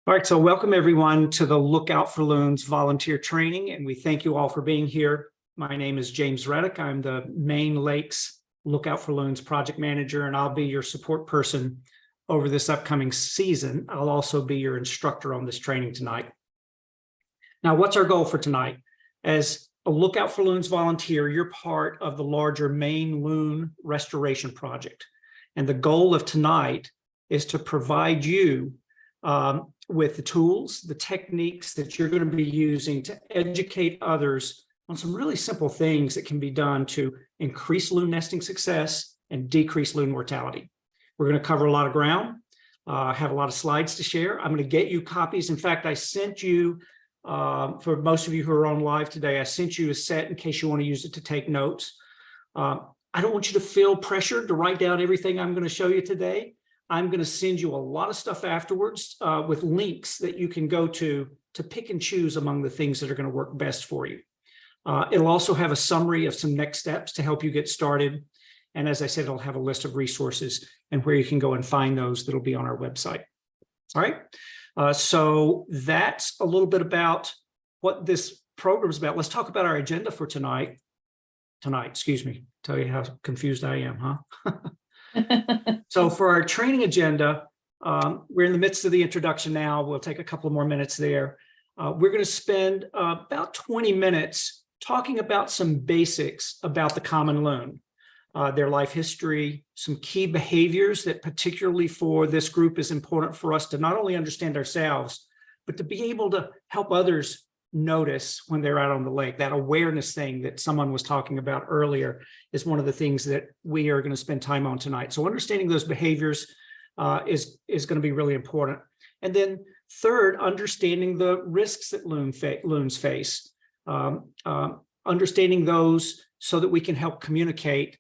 All right, so welcome everyone to the Lookout for Loons volunteer training, and we thank you all for being here. My name is James Reddoch. I'm the Maine Lakes Lookout for Loons project manager, and I'll be your support person over this upcoming season. I'll also be your instructor on this training tonight. Now, what's our goal for tonight? As a Lookout for Loons volunteer, you're part of the larger Maine Loon Restoration Project. And the goal of tonight is to provide you with the tools, the techniques that you're going to be using to educate others on some really simple things that can be done to increase loon nesting success and decrease loon mortality. We're going to cover a lot of ground, have a lot of slides to share. I'm going to get you copies. In fact, I sent you, for most of you who are on live today, I sent you a set in case you want to use it to take notes. I don't want you to feel pressured to write down everything I'm going to show you today. I'm going to send you a lot of stuff afterwards with links that you can go to pick and choose among the things that are going to work best for you. It'll also have a summary of some next steps to help you get started. And as I said, it'll have a list of resources and where you can go and find those that'll be on our website. All right. So that's a little bit about what this program is about. Let's talk about our agenda for tonight. Excuse me. Tell you how confused I am, huh? So for our training agenda, we're in the midst of the introduction now. We'll take a couple more minutes there. We're going to spend about 20 minutes talking about some basics about the common loon, their life history, some key behaviors that particularly for this group is important for us to not only understand ourselves, but to be able to help others notice when they're out on the lake. That awareness thing that someone was talking about earlier is one of the things that we are going to spend time on tonight. So understanding those behaviors is going to be really important. And then third, understanding the risks that loons face, understanding those so that we can help communicate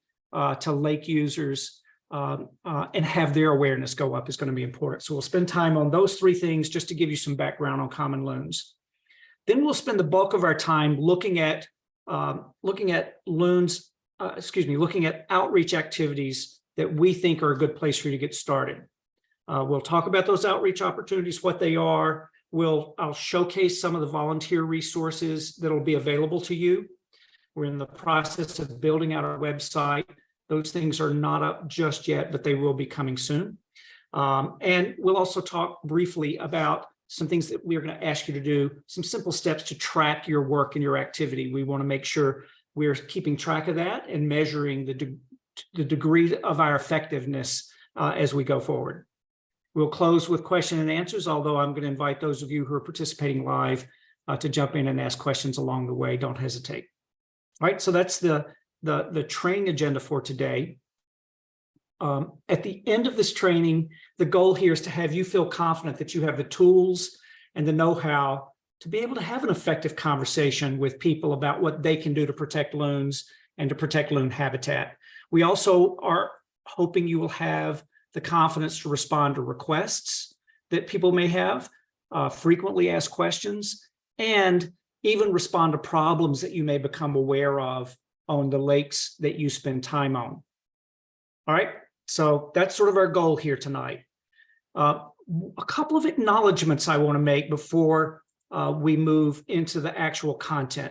to lake users and have their awareness go up is going to be important. So we'll spend time on those three things just to give you some background on common loons. Then we'll spend the bulk of our time looking at loons, looking at outreach activities that we think are a good place for you to get started. We'll talk about those outreach opportunities, what they are. I'll showcase some of the volunteer resources that'll be available to you. We're in the process of building out our website. Those things are not up just yet, but they will be coming soon. And we'll also talk briefly about some things that we're going to ask you to do, some simple steps to track your work and your activity. We want to make sure we're keeping track of that and measuring the degree of our effectiveness as we go forward. We'll close with question and answers, although I'm going to invite those of you who are participating live to jump in and ask questions along the way. Don't hesitate. All right, so that's the training agenda for today. At the end of this training, the goal here is to have you feel confident that you have the tools and the know-how to be able to have an effective conversation with people about what they can do to protect loons and to protect loon habitat. We also are hoping you will have the confidence to respond to requests that people may have, frequently ask questions, and even respond to problems that you may become aware of on the lakes that you spend time on. All right. So that's sort of our goal here tonight. A couple of acknowledgments I want to make before we move into the actual content.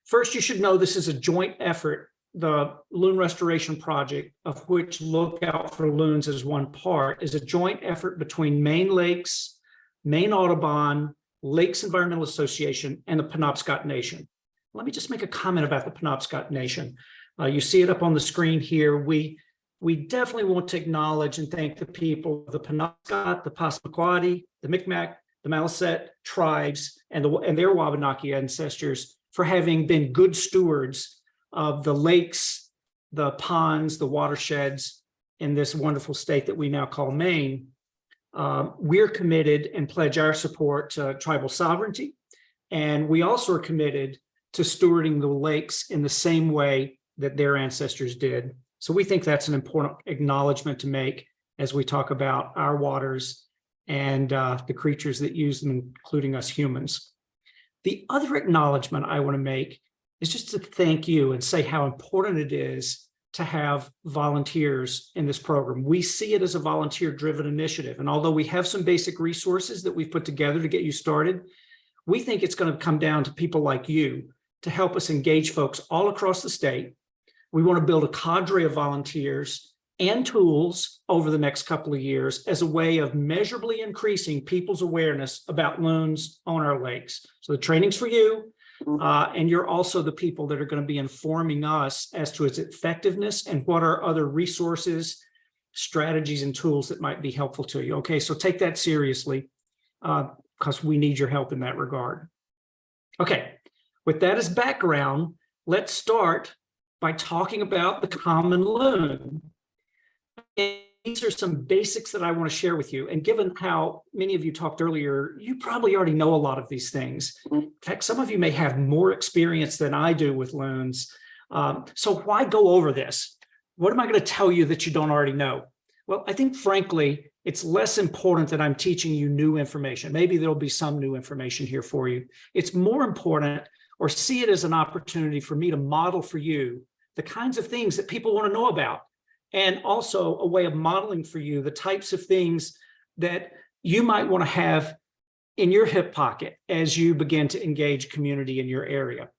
First, you should know this is a joint effort. The Loon Restoration Project, of which Lookout for Loons is one part, is a joint effort between Maine Lakes, Maine Audubon, Lakes Environmental Association, and the Penobscot Nation. Let me just make a comment about the Penobscot Nation. You see it up on the screen here. We definitely want to acknowledge and thank the people of the Penobscot, the Passamaquoddy, the Micmac, the Maliset tribes, and their Wabanaki ancestors for having been good stewards of the lakes, the ponds, the watersheds in this wonderful state that we now call Maine. We're committed and pledge our support to tribal sovereignty, and we also are committed to stewarding the lakes in the same way that their ancestors did. So we think that's an important acknowledgement to make as we talk about our waters and the creatures that use them, including us humans. The other acknowledgement I want to make is just to thank you and say how important it is to have volunteers in this program. We see it as a volunteer-driven initiative. And although we have some basic resources that we've put together to get you started, we think it's going to come down to people like you to help us engage folks all across the state. We want to build a cadre of volunteers and tools over the next couple of years as a way of measurably increasing people's awareness about loons on our lakes. So the training's for you, and you're also the people that are going to be informing us as to its effectiveness and what are other resources, strategies, and tools that might be helpful to you. Okay, so take that seriously because we need your help in that regard. Okay, with that as background, let's start by talking about the common loon. And these are some basics that I want to share with you. And given how many of you talked earlier, you probably already know a lot of these things. In fact, some of you may have more experience than I do with loons. So why go over this? What am I going to tell you that you don't already know? Well, I think, frankly, it's less important that I'm teaching you new information. Maybe there'll be some new information here for you. It's more important, or see it as an opportunity for me to model for you the kinds of things that people want to know about, and also a way of modeling for you the types of things that you might want to have in your hip pocket as you begin to engage community in your area,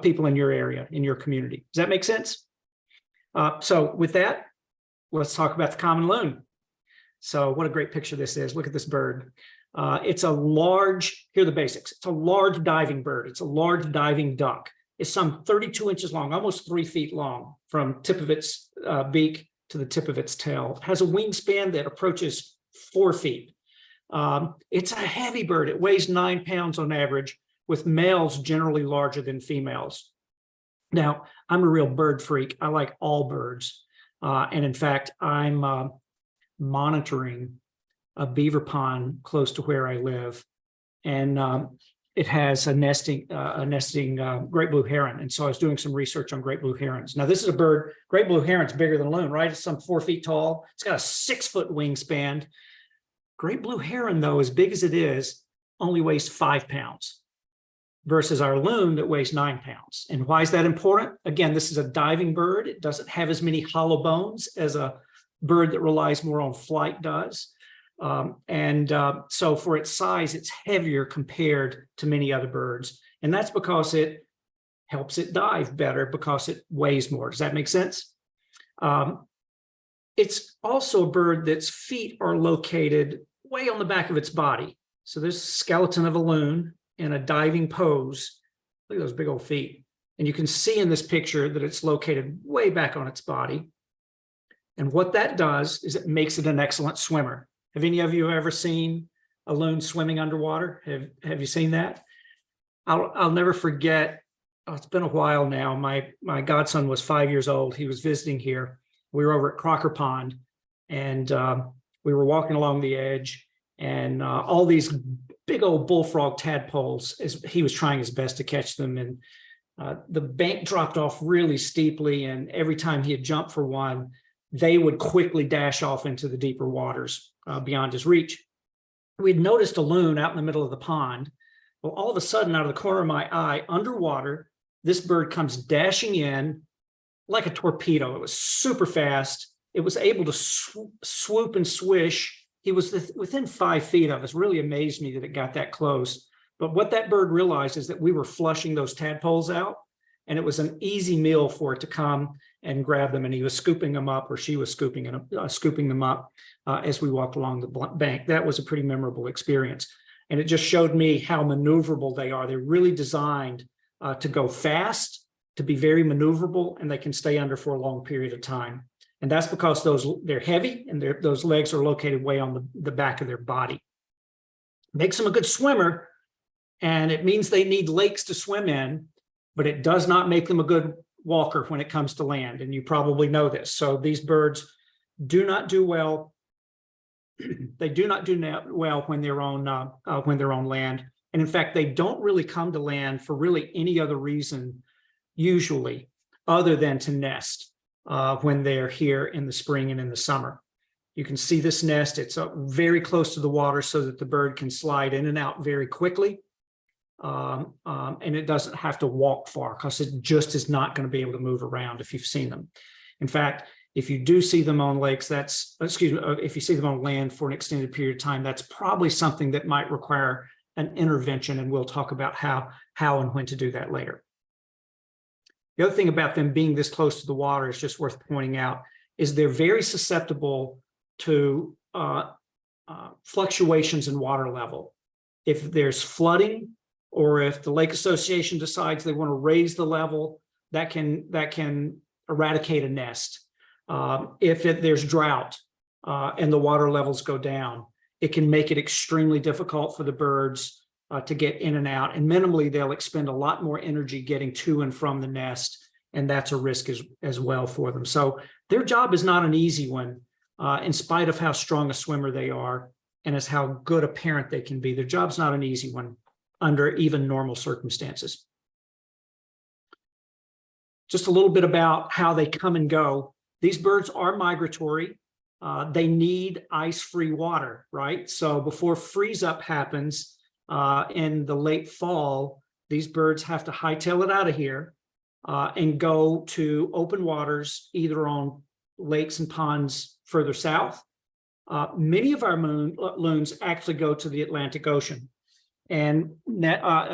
people in your area, in your community. Does that make sense? So with that, let's talk about the common loon. So what a great picture this is. Look at this bird. It's a large, here are the basics. It's a large diving bird. It's a large diving duck. It's some 32 inches long, almost 3 feet long, from tip of its beak to the tip of its tail. It has a wingspan that approaches 4 feet. It's a heavy bird. It weighs 9 pounds on average, with males generally larger than females. Now, I'm a real bird freak. I like all birds. And in fact, I'm monitoring a beaver pond close to where I live. And it has a nesting great blue heron. And so I was doing some research on great blue herons. Now, this is a bird, great blue heron's bigger than a loon, right? It's some 4 feet tall. It's got a 6-foot wingspan. Great blue heron, though, as big as it is, only weighs 5 pounds versus our loon that weighs 9 pounds. And why is that important? Again, this is a diving bird. It doesn't have as many hollow bones as a bird that relies more on flight does. So for its size, it's heavier compared to many other birds. And that's because it helps it dive better because it weighs more. Does that make sense? It's also a bird that's feet are located way on the back of its body. So there's a skeleton of a loon in a diving pose. Look at those big old feet. And you can see in this picture that it's located way back on its body. And what that does is it makes it an excellent swimmer. Have any of you ever seen a loon swimming underwater? Have you seen that? I'll never forget, it's been a while now. My godson was 5 years old. He was visiting here. We were over at Crocker Pond, and we were walking along the edge, and all these big old bullfrog tadpoles, as he was trying his best to catch them. And the bank dropped off really steeply, and every time he had jumped for one, they would quickly dash off into the deeper waters beyond his reach. We'd noticed a loon out in the middle of the pond. Well, all of a sudden, out of the corner of my eye, underwater, this bird comes dashing in like a torpedo. It was super fast. It was able to swoop and swish. He was within 5 feet of us. Really amazed me that it got that close. But what that bird realized is that we were flushing those tadpoles out, and it was an easy meal for it to come and grab them. And he was scooping them up, or she was scooping them up as we walked along the bank. That was a pretty memorable experience. And it just showed me how maneuverable they are. They're really designed to go fast, to be very maneuverable, and they can stay under for a long period of time. And that's because they're heavy, and those legs are located way on the back of their body. Makes them a good swimmer, and it means they need lakes to swim in, but it does not make them a good walker when it comes to land, and you probably know this. So these birds do not do well. They do not do well when they're on land, and in fact, they don't really come to land for really any other reason, usually, other than to nest when they're here in the spring and in the summer. You can see this nest. It's very close to the water so that the bird can slide in and out very quickly. And it doesn't have to walk far because it just is not going to be able to move around if you've seen them. In fact, if you do see them on lakes, if you see them on land for an extended period of time, that's probably something that might require an intervention, and we'll talk about how and when to do that later. The other thing about them being this close to the water is just worth pointing out is they're very susceptible to fluctuations in water level. If there's flooding, or if the lake association decides they want to raise the level, that can eradicate a nest. If there's drought and the water levels go down, it can make it extremely difficult for the birds to get in and out. And minimally, they'll expend a lot more energy getting to and from the nest, and that's a risk as well for them. So their job is not an easy one, in spite of how strong a swimmer they are and as how good a parent they can be. Their job's not an easy one under even normal circumstances. Just a little bit about how they come and go. These birds are migratory. They need ice-free water, right? So before freeze-up happens in the late fall, these birds have to hightail it out of here and go to open waters, either on lakes and ponds further south. Many of our loons actually go to the Atlantic Ocean and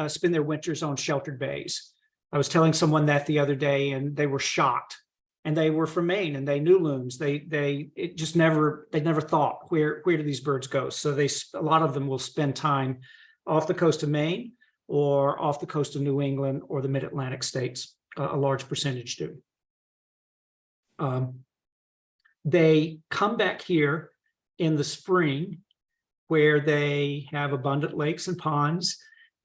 spend their winters on sheltered bays. I was telling someone that the other day, and they were shocked. And they were from Maine, and they knew loons. They never thought, where do these birds go? So a lot of them will spend time off the coast of Maine or off the coast of New England or the mid-Atlantic states. A large percentage do. They come back here in the spring, where they have abundant lakes and ponds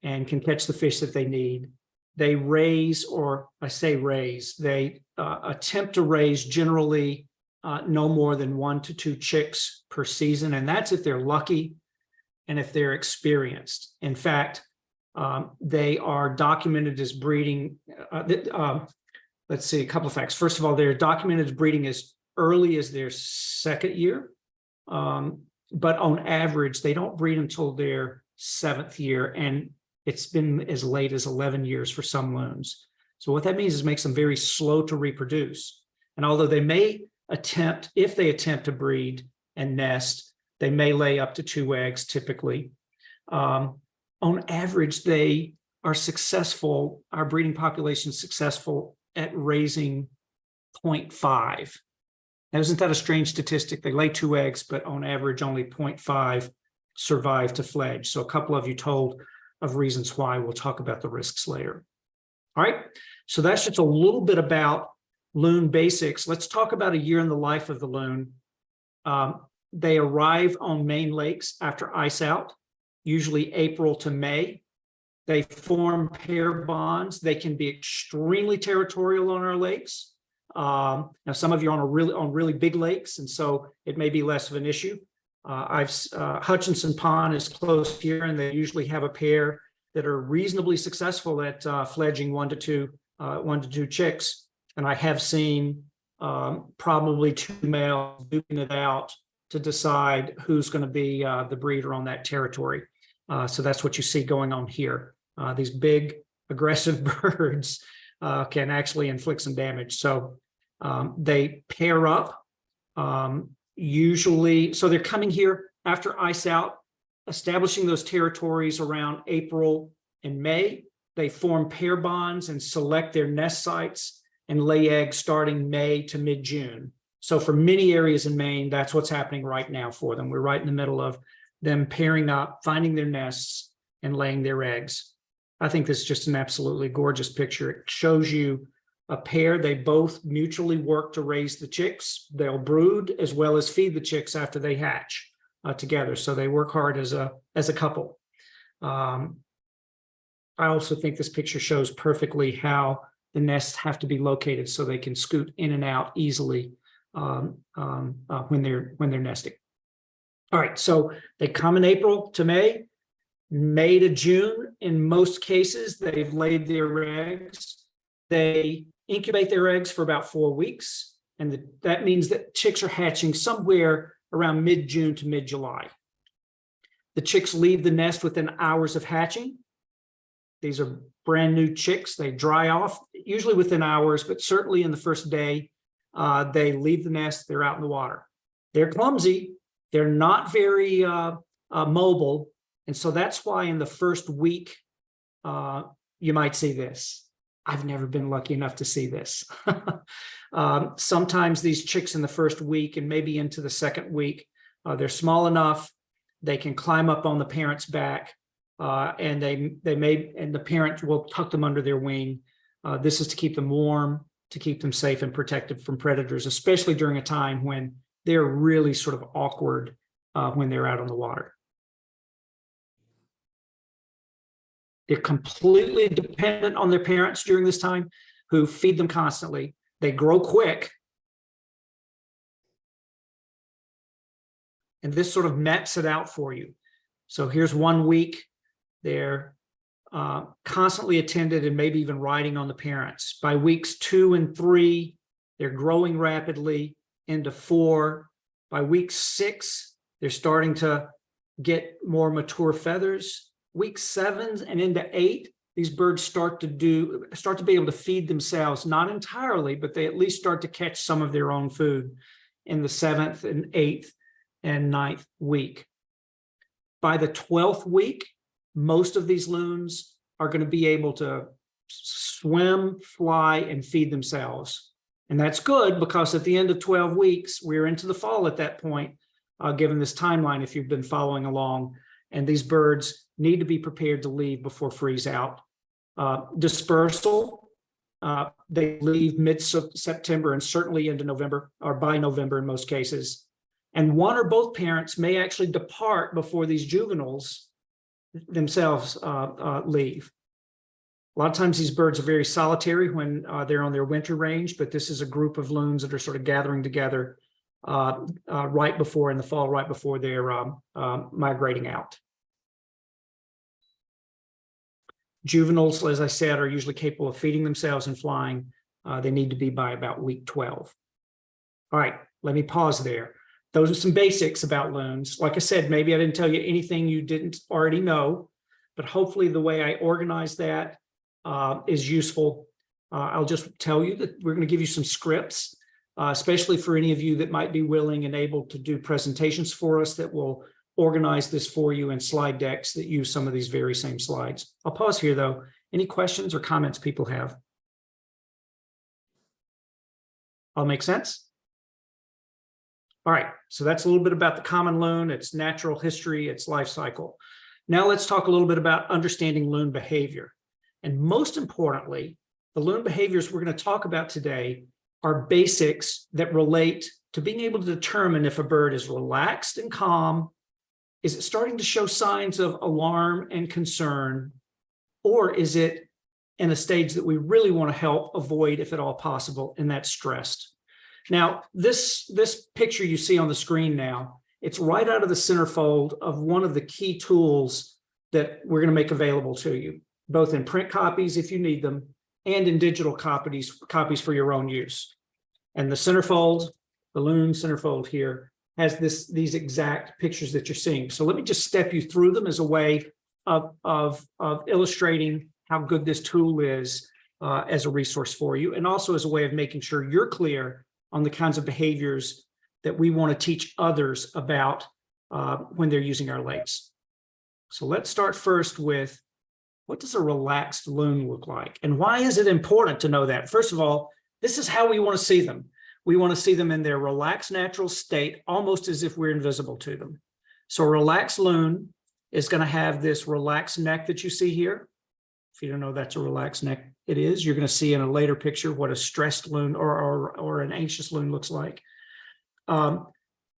and can catch the fish that they need. They raise, or I say raise, they attempt to raise generally no more than 1 to 2 chicks per season. And that's if they're lucky and if they're experienced. In fact, they are documented as breeding. Let's see, a couple of facts. First of all, they're documented as breeding as early as their 2nd year. But on average, they don't breed until their 7th year. And it's been as late as 11 years for some loons. So what that means is it makes them very slow to reproduce. And although they may attempt, if they attempt to breed and nest, they may lay up to 2 eggs typically. On average, they are successful, our breeding population is successful at raising 0.5. Now, isn't that a strange statistic? They lay 2 eggs, but on average, only 0.5 survive to fledge. So a couple of you told of reasons why. We'll talk about the risks later. All right, so that's just a little bit about loon basics. Let's talk about a year in the life of the loon. They arrive on Maine lakes after ice out, usually April to May. They form pair bonds. They can be extremely territorial on our lakes. Now, some of you are on really big lakes, and so it may be less of an issue. Hutchinson Pond is close here, and they usually have a pair that are reasonably successful at fledging 1 to 2 chicks. And I have seen probably 2 males duking it out to decide who's going to be the breeder on that territory. So that's what you see going on here. These big, aggressive birds can actually inflict some damage. So they pair up. Usually, so they're coming here after ice out, establishing those territories around April and May. They form pair bonds and select their nest sites and lay eggs starting May to mid-June. So for many areas in Maine, that's what's happening right now for them. We're right in the middle of them pairing up, finding their nests, and laying their eggs. I think this is just an absolutely gorgeous picture. It shows you a pair. They both mutually work to raise the chicks. They'll brood as well as feed the chicks after they hatch together. So they work hard as a couple. I also think this picture shows perfectly how the nests have to be located so they can scoot in and out easily when they're nesting. All right, so they come in April to May, May to June. In most cases, they've laid their eggs. They incubate their eggs for about 4 weeks, and that means that chicks are hatching somewhere around mid-June to mid-July. The chicks leave the nest within hours of hatching. These are brand new chicks. They dry off, usually within hours, but certainly in the first day, they leave the nest, they're out in the water. They're clumsy, they're not very mobile, and so that's why in the first week, you might see this. I've never been lucky enough to see this. Sometimes these chicks in the first week and maybe into the second week, they're small enough, they can climb up on the parent's back, and the parent will tuck them under their wing. This is to keep them warm, to keep them safe and protected from predators, especially during a time when they're really sort of awkward when they're out on the water. They're completely dependent on their parents during this time, who feed them constantly. They grow quick. And this sort of maps it out for you. So here's 1 week. They're constantly attended and maybe even riding on the parents. By weeks 2 and 3, they're growing rapidly into 4. By week 6, they're starting to get more mature feathers. Week 7 and into 8, these birds start to be able to feed themselves, not entirely, but they at least start to catch some of their own food in the 7th and 8th and 9th week. By the 12th week, most of these loons are going to be able to swim, fly, and feed themselves. And that's good, because at the end of 12 weeks, we're into the fall at that point, given this timeline, if you've been following along, and these birds need to be prepared to leave before freeze out. Dispersal, they leave mid-September and certainly into November, or by November in most cases. And one or both parents may actually depart before these juveniles themselves leave. A lot of times these birds are very solitary when they're on their winter range, but this is a group of loons that are sort of gathering together right before, in the fall, right before they're migrating out. Juveniles, as I said, are usually capable of feeding themselves and flying. They need to be by about week 12. All right, let me pause there. Those are some basics about loons. Like I said, maybe I didn't tell you anything you didn't already know, but hopefully the way I organized that is useful. I'll just tell you that we're going to give you some scripts, especially for any of you that might be willing and able to do presentations for us, that will organize this for you in slide decks that use some of these very same slides. I'll pause here, though. Any questions or comments people have? All make sense? All right, so that's a little bit about the common loon, its natural history, its life cycle. Now let's talk a little bit about understanding loon behavior. And most importantly, the loon behaviors we're going to talk about today are basics that relate to being able to determine if a bird is relaxed and calm. Is it starting to show signs of alarm and concern, or is it in a stage that we really want to help avoid, if at all possible, and that's stressed? Now, this picture you see on the screen now, it's right out of the centerfold of one of the key tools that we're going to make available to you, both in print copies if you need them, and in digital copies for your own use. And the centerfold, the loon centerfold here, has these exact pictures that you're seeing. So let me just step you through them as a way of illustrating how good this tool is as a resource for you, and also as a way of making sure you're clear on the kinds of behaviors that we want to teach others about when they're using our lakes. So let's start first with, what does a relaxed loon look like? And why is it important to know that? First of all, this is how we want to see them. We want to see them in their relaxed natural state, almost as if we're invisible to them. So a relaxed loon is going to have this relaxed neck that you see here. If you don't know that's a relaxed neck, it is. You're going to see in a later picture what a stressed loon or an anxious loon looks like.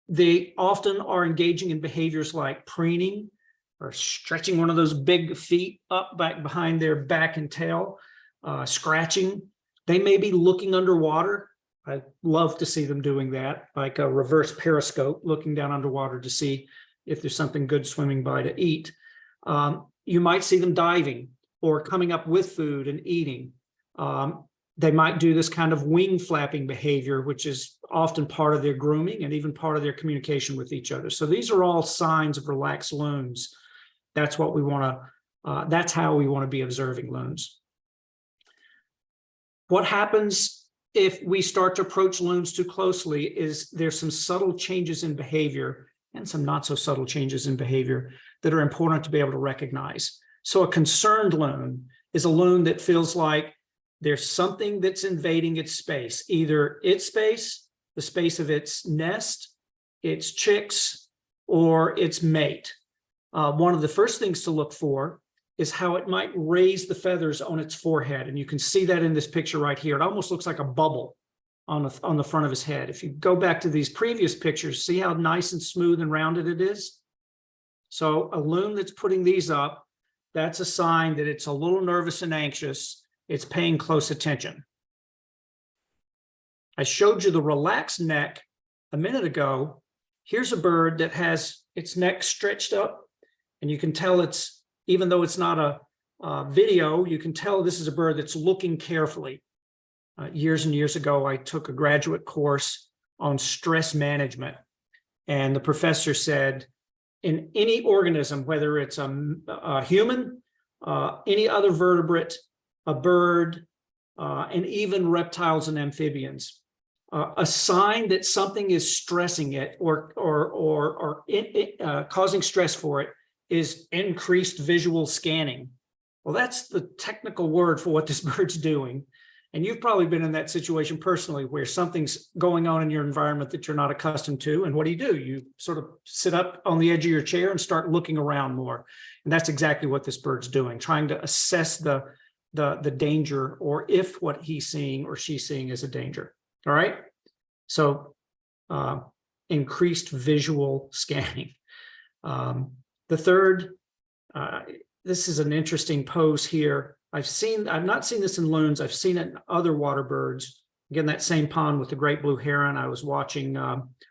They often are engaging in behaviors like preening, or stretching one of those big feet up back behind their back and tail, scratching. They may be looking underwater. I love to see them doing that, like a reverse periscope, looking down underwater to see if there's something good swimming by to eat. You might see them diving or coming up with food and eating. They might do this kind of wing flapping behavior, which is often part of their grooming and even part of their communication with each other. So these are all signs of relaxed loons. That's what we want to, that's how we want to be observing loons. What happens if we start to approach loons too closely is there's some subtle changes in behavior and some not so subtle changes in behavior that are important to be able to recognize. So a concerned loon is a loon that feels like there's something that's invading its space, either its space, the space of its nest, its chicks, or its mate. One of the first things to look for is how it might raise the feathers on its forehead. And you can see that in this picture right here. It almost looks like a bubble on the front of his head. If you go back to these previous pictures, see how nice and smooth and rounded it is? So a loon that's putting these up, that's a sign that it's a little nervous and anxious. It's paying close attention. I showed you the relaxed neck a minute ago. Here's a bird that has its neck stretched up, and you can tell it's, even though it's not a video, you can tell this is a bird that's looking carefully. Years and years ago, I took a graduate course on stress management, and the professor said, in any organism, whether it's a human, any other vertebrate, a bird, and even reptiles and amphibians, a sign that something is stressing it or causing stress for it is increased visual scanning. Well, that's the technical word for what this bird's doing. And you've probably been in that situation personally where something's going on in your environment that you're not accustomed to. And what do? You sort of sit up on the edge of your chair and start looking around more. And that's exactly what this bird's doing, trying to assess the danger, or if what he's seeing or she's seeing is a danger. All right. So increased visual scanning. The third, this is an interesting pose here. I've not seen this in loons. I've seen it in other water birds. Again, that same pond with the great blue heron. I was watching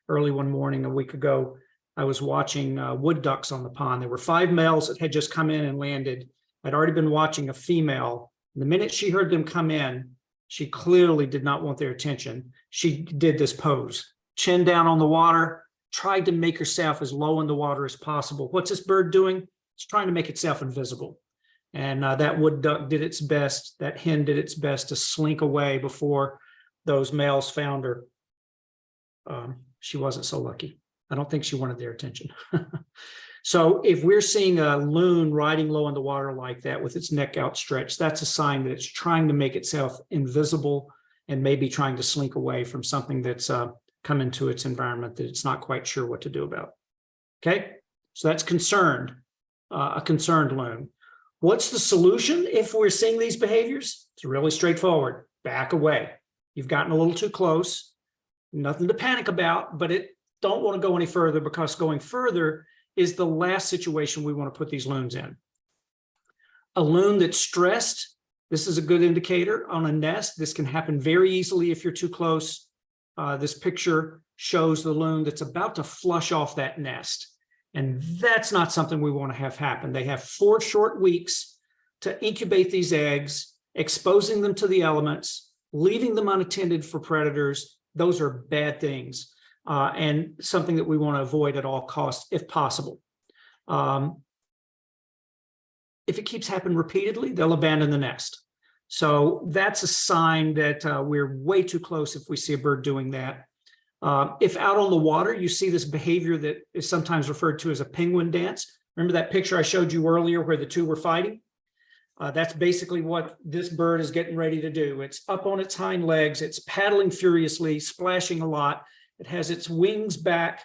early one morning a week ago. I was watching wood ducks on the pond. There were 5 males that had just come in and landed. I'd already been watching a female. The minute she heard them come in, she clearly did not want their attention. She did this pose, chin down on the water, tried to make herself as low in the water as possible. What's this bird doing? It's trying to make itself invisible. And that wood duck did its best, that hen did its best to slink away before those males found her. She wasn't so lucky. I don't think she wanted their attention. So if we're seeing a loon riding low in the water like that with its neck outstretched, that's a sign that it's trying to make itself invisible and maybe trying to slink away from something that's come into its environment that it's not quite sure what to do about. Okay, so that's concerned, a concerned loon. What's the solution if we're seeing these behaviors? It's really straightforward. Back away. You've gotten a little too close. Nothing to panic about, but don't want to go any further, because going further is the last situation we want to put these loons in. A loon that's stressed, this is a good indicator on a nest. This can happen very easily if you're too close. This picture shows the loon that's about to flush off that nest. And that's not something we want to have happen. They have 4 short weeks to incubate these eggs, exposing them to the elements, leaving them unattended for predators. Those are bad things, and something that we want to avoid at all costs if possible. If it keeps happening repeatedly, they'll abandon the nest. So that's a sign that we're way too close if we see a bird doing that. If out on the water, you see this behavior that is sometimes referred to as a penguin dance. Remember that picture I showed you earlier where the 2 were fighting? That's basically what this bird is getting ready to do. It's up on its hind legs. It's paddling furiously, splashing a lot. It has its wings back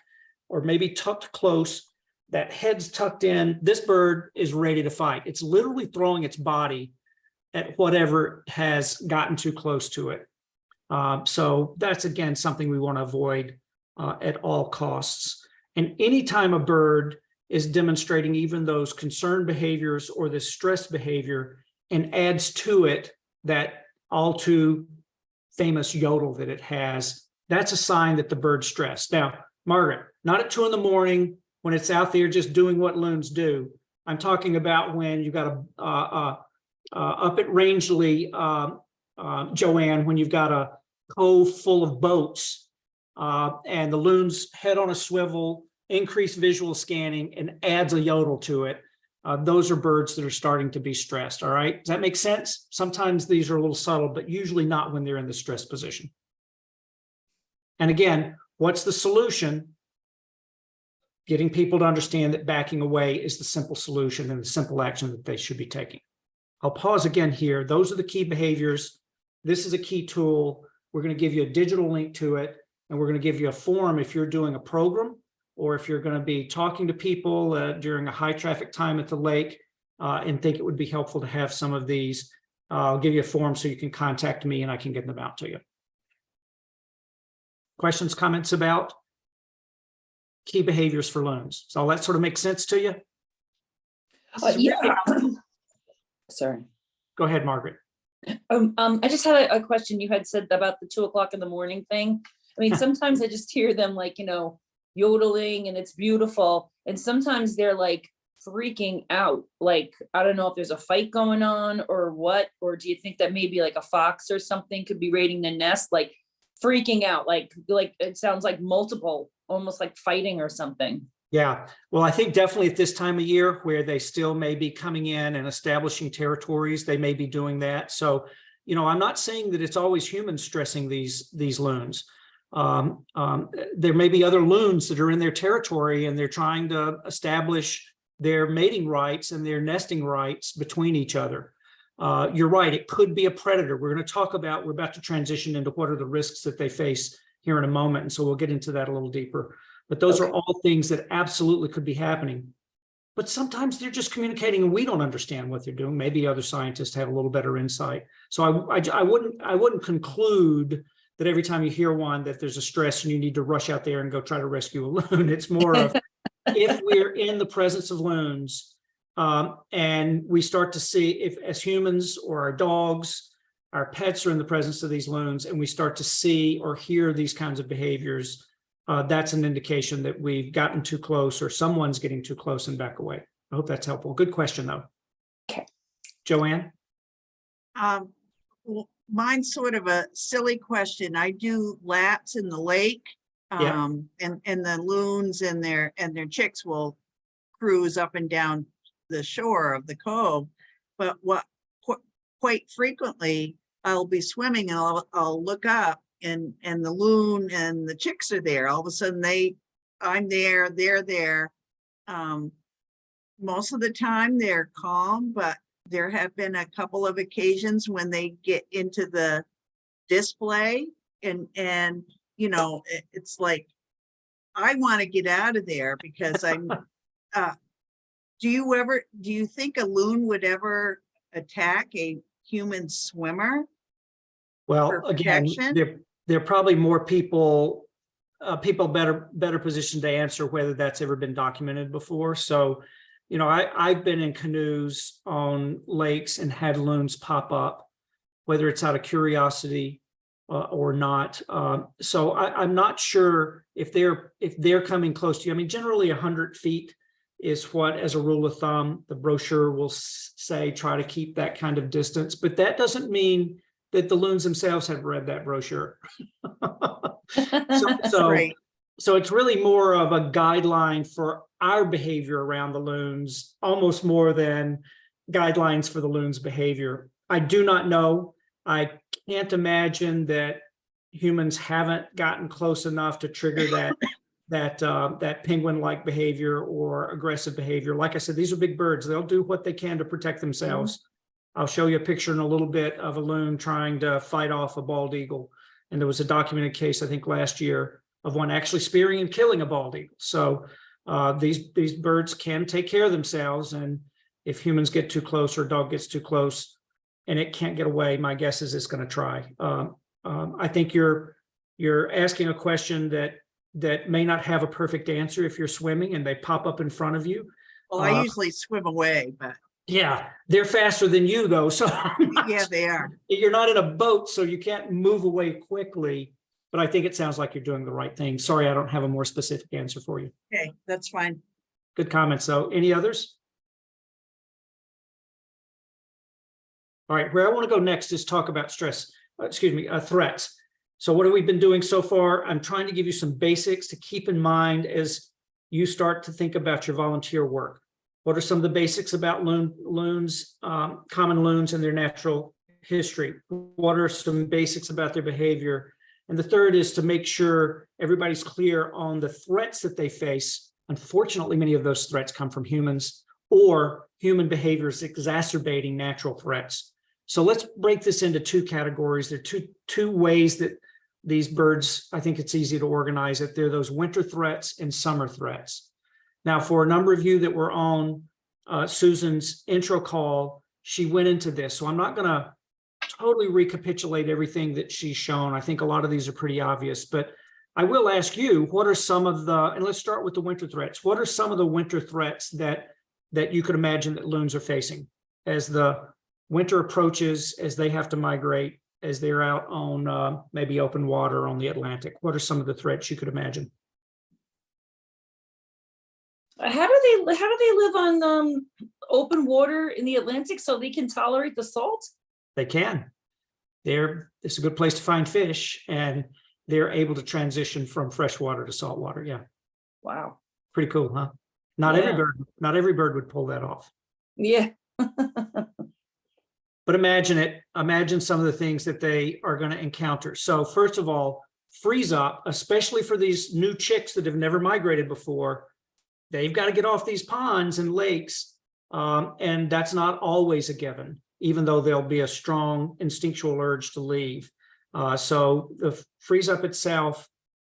or maybe tucked close. That head's tucked in. This bird is ready to fight. It's literally throwing its body at whatever has gotten too close to it. So that's, again, something we want to avoid at all costs. And anytime a bird is demonstrating even those concerned behaviors or this stress behavior and adds to it that all too famous yodel that it has, that's a sign that the bird's stressed. Now, Margaret, not at 2 in the morning when it's out there just doing what loons do. I'm talking about when you got up at Rangeley, Joanne, when you've got a cove full of boats and the loon's head on a swivel, increased visual scanning, and adds a yodel to it. those are birds that are starting to be stressed. All right. Does that make sense? Sometimes these are a little subtle, but usually not when they're in the stress position. And again, what's the solution? Getting people to understand that backing away is the simple solution and the simple action that they should be taking. I'll pause again here. Those are the key behaviors. This is a key tool. We're going to give you a digital link to it, and we're going to give you a form if you're doing a program or if you're going to be talking to people during a high traffic time at the lake and think it would be helpful to have some of these. I'll give you a form so you can contact me and I can get them out to you. Questions, comments about key behaviors for loons? So all that sort of makes sense to you? Yeah. Sorry. Go ahead, Margaret. I just had a question. You had said about the 2 o'clock in the morning thing. I mean, sometimes I just hear them like, yodeling and it's beautiful. And sometimes they're like freaking out. Like, I don't know if there's a fight going on or what, or do you think that maybe like a fox or something could be raiding the nest, like freaking out, like it sounds like multiple, almost like fighting or something. Yeah, well, I think definitely at this time of year where they still may be coming in and establishing territories, they may be doing that. So, I'm not saying that it's always humans stressing these loons. There may be other loons that are in their territory and they're trying to establish their mating rights and their nesting rights between each other. You're right, it could be a predator. We're about to transition into what are the risks that they face here in a moment. And so we'll get into that a little deeper. But those are all things that absolutely could be happening. But sometimes they're just communicating and we don't understand what they're doing. Maybe other scientists have a little better insight. So I wouldn't conclude that every time you hear one that there's a stress and you need to rush out there and go try to rescue a loon. It's more of if we're in the presence of loons and we start to see if as humans or our dogs, our pets are in the presence of these loons and we start to see or hear these kinds of behaviors, that's an indication that we've gotten too close or someone's getting too close and back away. I hope that's helpful. Good question, though. Okay. Joanne? Well, mine's sort of a silly question. I do laps in the lake, and the loons and their chicks will cruise up and down the shore of the cove. But quite frequently, I'll be swimming and I'll look up and the loon and the chicks are there. All of a sudden I'm there, they're there. Most of the time they're calm, but there have been a couple of occasions when they get into the display and it's like, I want to get out of there because I'm, do you think a loon would ever attack a human swimmer? Well, again, there are probably more people better positioned to answer whether that's ever been documented before. So, I've been in canoes on lakes and had loons pop up, whether it's out of curiosity or not. So I'm not sure if they're coming close to you. I mean, generally 100 feet is what, as a rule of thumb, the brochure will say, try to keep that kind of distance, but that doesn't mean that the loons themselves have read that brochure. Right. So it's really more of a guideline for our behavior around the loons, almost more than guidelines for the loons' behavior. I do not know. I can't imagine that humans haven't gotten close enough to trigger that penguin-like behavior or aggressive behavior. Like I said, these are big birds. They'll do what they can to protect themselves. I'll show you a picture in a little bit of a loon trying to fight off a bald eagle. And there was a documented case, I think last year, of one actually spearing and killing a bald eagle. So these birds can take care of themselves. And if humans get too close or a dog gets too close and it can't get away, my guess is it's going to try. I think you're asking a question that may not have a perfect answer if you're swimming and they pop up in front of you. Well, I usually swim away, but yeah, they're faster than you though. So yeah, they are. You're not in a boat, so you can't move away quickly. But I think it sounds like you're doing the right thing. Sorry, I don't have a more specific answer for you. Okay, that's fine. Good comments, though. Any others? All right, where I want to go next is talk about threats. So what have we been doing so far? I'm trying to give you some basics to keep in mind as you start to think about your volunteer work. What are some of the basics about loons, common loons and their natural history? What are some basics about their behavior? And the third is to make sure everybody's clear on the threats that they face. Unfortunately, many of those threats come from humans or human behaviors exacerbating natural threats. So let's break this into two categories. There are two ways that these birds, I think it's easy to organize it. They're those winter threats and summer threats. Now, for a number of you that were on Susan's intro call, she went into this. So I'm not going to totally recapitulate everything that she's shown. I think a lot of these are pretty obvious, but I will ask you, what are some of the, and let's start with the winter threats. What are some of the winter threats that you could imagine that loons are facing as the winter approaches, as they have to migrate, as they're out on maybe open water on the Atlantic? What are some of the threats you could imagine? How do they live on open water in the Atlantic so they can tolerate the salt? They can. It's a good place to find fish, and they're able to transition from freshwater to saltwater. Yeah. Wow. Pretty cool, huh? Not every bird would pull that off. Yeah. But imagine it. Imagine some of the things that they are going to encounter. So first of all, freeze up, especially for these new chicks that have never migrated before. They've got to get off these ponds and lakes, and that's not always a given, even though there'll be a strong instinctual urge to leave. So the freeze up itself,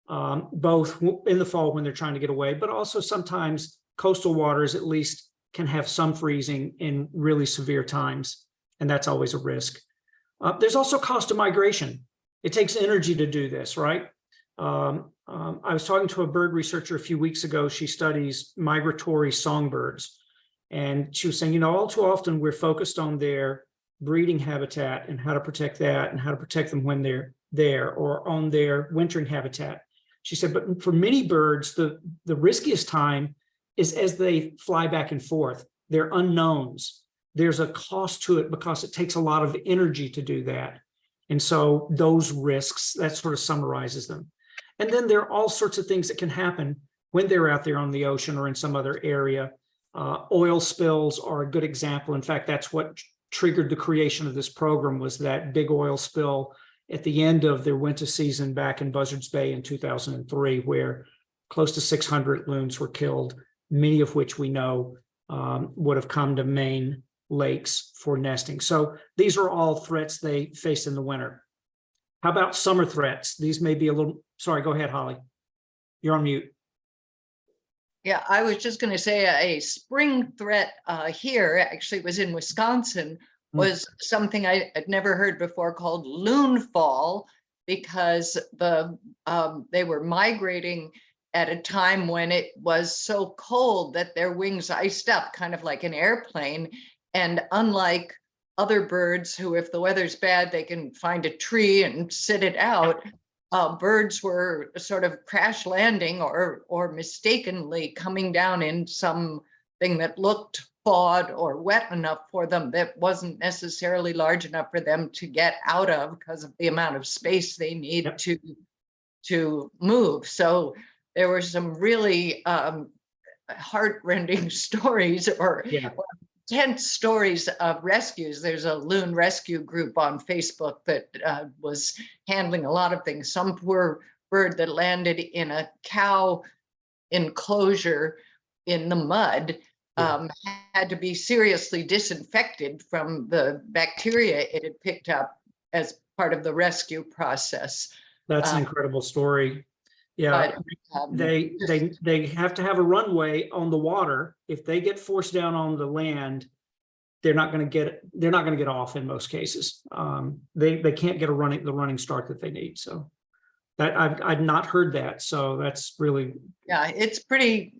both in the fall when they're trying to get away, but also sometimes coastal waters at least can have some freezing in really severe times, and that's always a risk. There's also cost of migration. It takes energy to do this, right? I was talking to a bird researcher a few weeks ago. She studies migratory songbirds. And she was saying, all too often we're focused on their breeding habitat and how to protect that and how to protect them when they're there, or on their wintering habitat. She said, but for many birds, the riskiest time is as they fly back and forth. They're unknowns. There's a cost to it because it takes a lot of energy to do that. And so those risks, that sort of summarizes them. And then there are all sorts of things that can happen when they're out there on the ocean or in some other area. Oil spills are a good example. In fact, that's what triggered the creation of this program, was that big oil spill at the end of their winter season back in Buzzards Bay in 2003, where close to 600 loons were killed, many of which we know would have come to Maine lakes for nesting. So these are all threats they face in the winter. How about summer threats? These may be a little, sorry, go ahead, Holly. You're on mute. Yeah, I was just going to say a spring threat here actually was in Wisconsin, was something I had never heard before called loon fall, because they were migrating at a time when it was so cold that their wings iced up, kind of like an airplane. And unlike other birds who, if the weather's bad, they can find a tree and sit it out, birds were sort of crash landing or mistakenly coming down in something that looked thawed or wet enough for them that wasn't necessarily large enough for them to get out of because of the amount of space they need to move. So there were some really heartrending stories or tense stories of rescues. There's a loon rescue group on Facebook that was handling a lot of things. Some poor bird that landed in a cow enclosure in the mud had to be seriously disinfected from the bacteria it had picked up as part of the rescue process. That's an incredible story. Yeah, but, they have to have a runway on the water. If they get forced down on the land, they're not going to get off in most cases. They can't get the running start that they need. So that I've not heard that. So that's really, it's pretty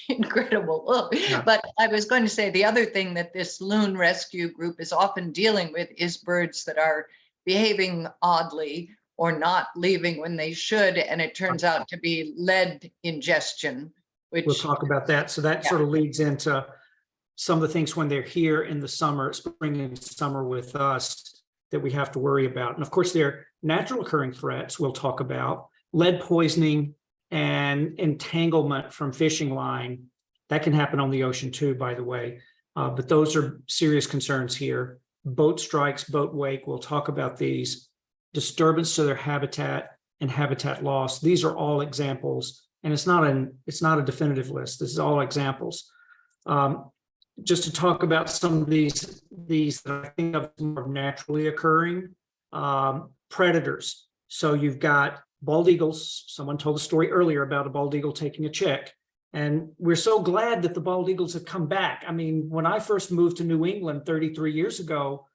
incredible. But I was going to say the other thing that this loon rescue group is often dealing with is birds that are behaving oddly or not leaving when they should, and it turns out to be lead ingestion, which we'll talk about that. So that sort of leads into some of the things when they're here in the summer, spring and summer with us, that we have to worry about. And of course, there are natural occurring threats we'll talk about: lead poisoning and entanglement from fishing line. That can happen on the ocean too, by the way. But those are serious concerns here. Boat strikes, boat wake, we'll talk about these. Disturbance to their habitat and habitat loss. These are all examples, and it's not a definitive list. This is all examples. Just to talk about some of these that I think of more naturally occurring predators. So you've got bald eagles. Someone told a story earlier about a bald eagle taking a chick. And we're so glad that the bald eagles have come back. I mean, when I first moved to New England 33 years ago,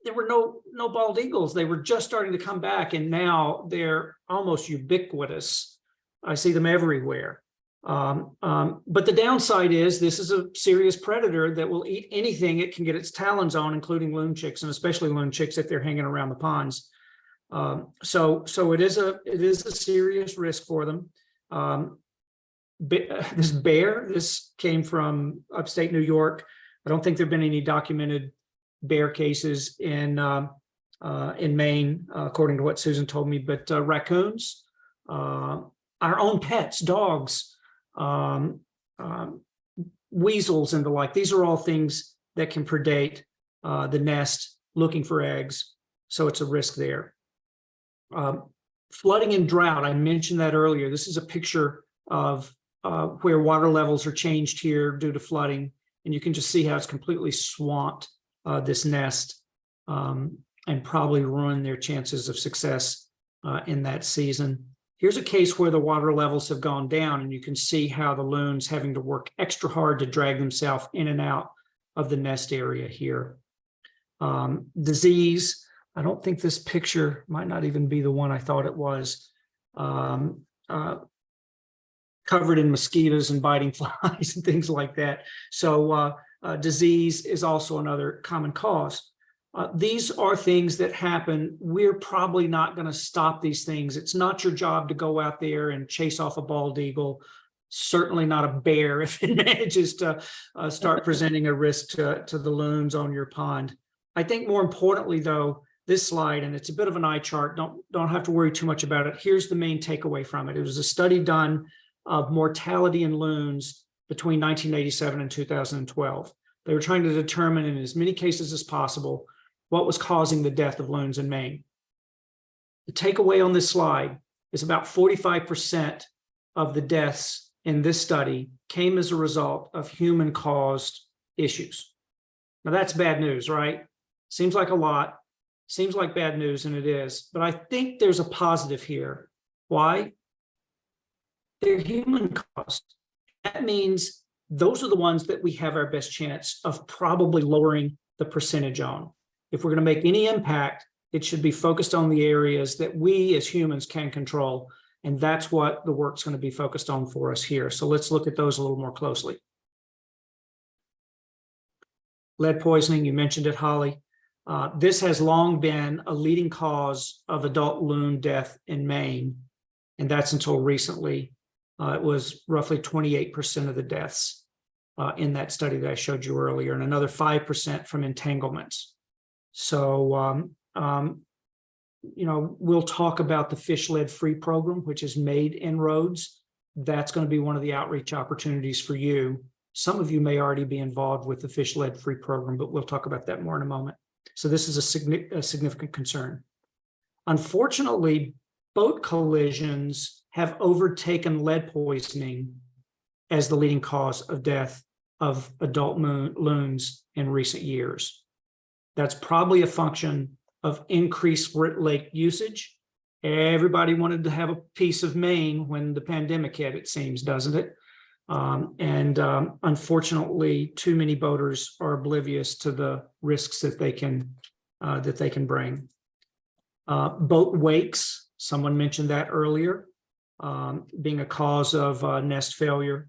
there were no bald eagles. They were just starting to come back, and now they're almost ubiquitous. I see them everywhere. But the downside is this is a serious predator that will eat anything it can get its talons on, including loon chicks, and especially loon chicks if they're hanging around the ponds. So it is a serious risk for them. This bear, this came from upstate New York. I don't think there've been any documented bear cases in Maine, according to what Susan told me. But raccoons, our own pets, dogs, weasels, and the like. These are all things that can predate the nest, looking for eggs. So it's a risk there. Flooding and drought, I mentioned that earlier. This is a picture of where water levels are changed here due to flooding, and you can just see how it's completely swamped this nest and probably ruin their chances of success in that season. Here's a case where the water levels have gone down, and you can see how the loon's having to work extra hard to drag themselves in and out of the nest area here. Disease, I don't think this picture might not even be the one I thought it was. Covered in mosquitoes and biting flies and things like that. So disease is also another common cause. These are things that happen. We're probably not going to stop these things. It's not your job to go out there and chase off a bald eagle. Certainly not a bear if it manages to start presenting a risk to the loons on your pond. I think more importantly, though, this slide, and it's a bit of an eye chart, don't have to worry too much about it. Here's the main takeaway from it. It was a study done of mortality in loons between 1987 and 2012. They were trying to determine in as many cases as possible what was causing the death of loons in Maine. The takeaway on this slide is about 45% of the deaths in this study came as a result of human-caused issues. Now that's bad news, right? Seems like a lot, seems like bad news, and it is, but I think there's a positive here. Why? They're human caused. That means those are the ones that we have our best chance of probably lowering the percentage on. If we're going to make any impact, it should be focused on the areas that we as humans can control. And that's what the work's going to be focused on for us here. So let's look at those a little more closely. Lead poisoning, you mentioned it, Holly. This has long been a leading cause of adult loon death in Maine. And that's until recently. It was roughly 28% of the deaths in that study that I showed you earlier, and another 5% from entanglements. So, we'll talk about the fish lead-free program, which is made inroads. That's going to be one of the outreach opportunities for you. Some of you may already be involved with the fish lead-free program, but we'll talk about that more in a moment. So this is a significant concern. Unfortunately, boat collisions have overtaken lead poisoning as the leading cause of death of adult loons in recent years. That's probably a function of increased lake usage. Everybody wanted to have a piece of Maine when the pandemic hit, it seems, doesn't it? Unfortunately, too many boaters are oblivious to the risks that they can bring. Boat wakes, someone mentioned that earlier, being a cause of nest failure.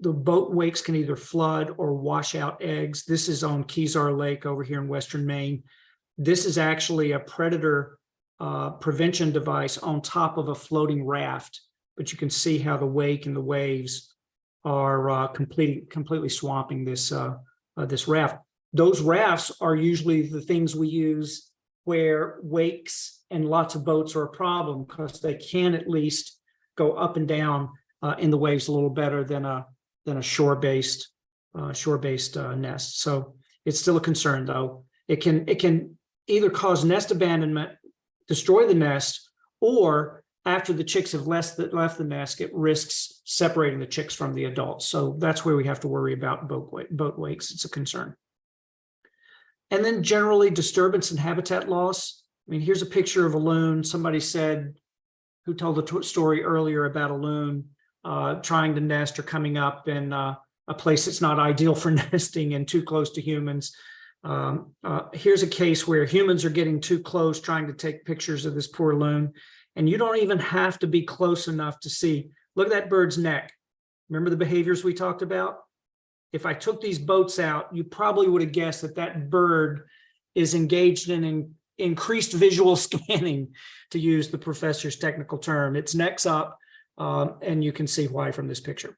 The boat wakes can either flood or wash out eggs. This is on Kezar Lake over here in Western Maine. This is actually a predator prevention device on top of a floating raft, but you can see how the wake and the waves are completely swamping this raft. Those rafts are usually the things we use where wakes and lots of boats are a problem, because they can at least go up and down in the waves a little better than a shore-based nest. So it's still a concern, though. It can either cause nest abandonment, destroy the nest, or after the chicks have left the nest, it risks separating the chicks from the adults. So that's where we have to worry about boat wakes. It's a concern. And then generally disturbance and habitat loss. I mean, here's a picture of a loon. Somebody said, who told the story earlier about a loon trying to nest or coming up in a place that's not ideal for nesting and too close to humans. Here's a case where humans are getting too close, trying to take pictures of this poor loon. And you don't even have to be close enough to see. Look at that bird's neck. Remember the behaviors we talked about? If I took these boats out, you probably would have guessed that that bird is engaged in increased visual scanning, to use the professor's technical term. Its neck's up, and you can see why from this picture.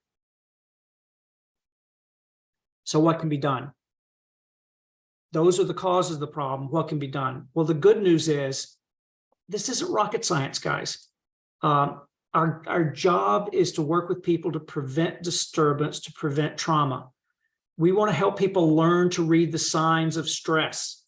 So what can be done? Those are the causes of the problem. What can be done? Well, the good news is this isn't rocket science, guys. Our job is to work with people to prevent disturbance, to prevent trauma. We want to help people learn to read the signs of stress.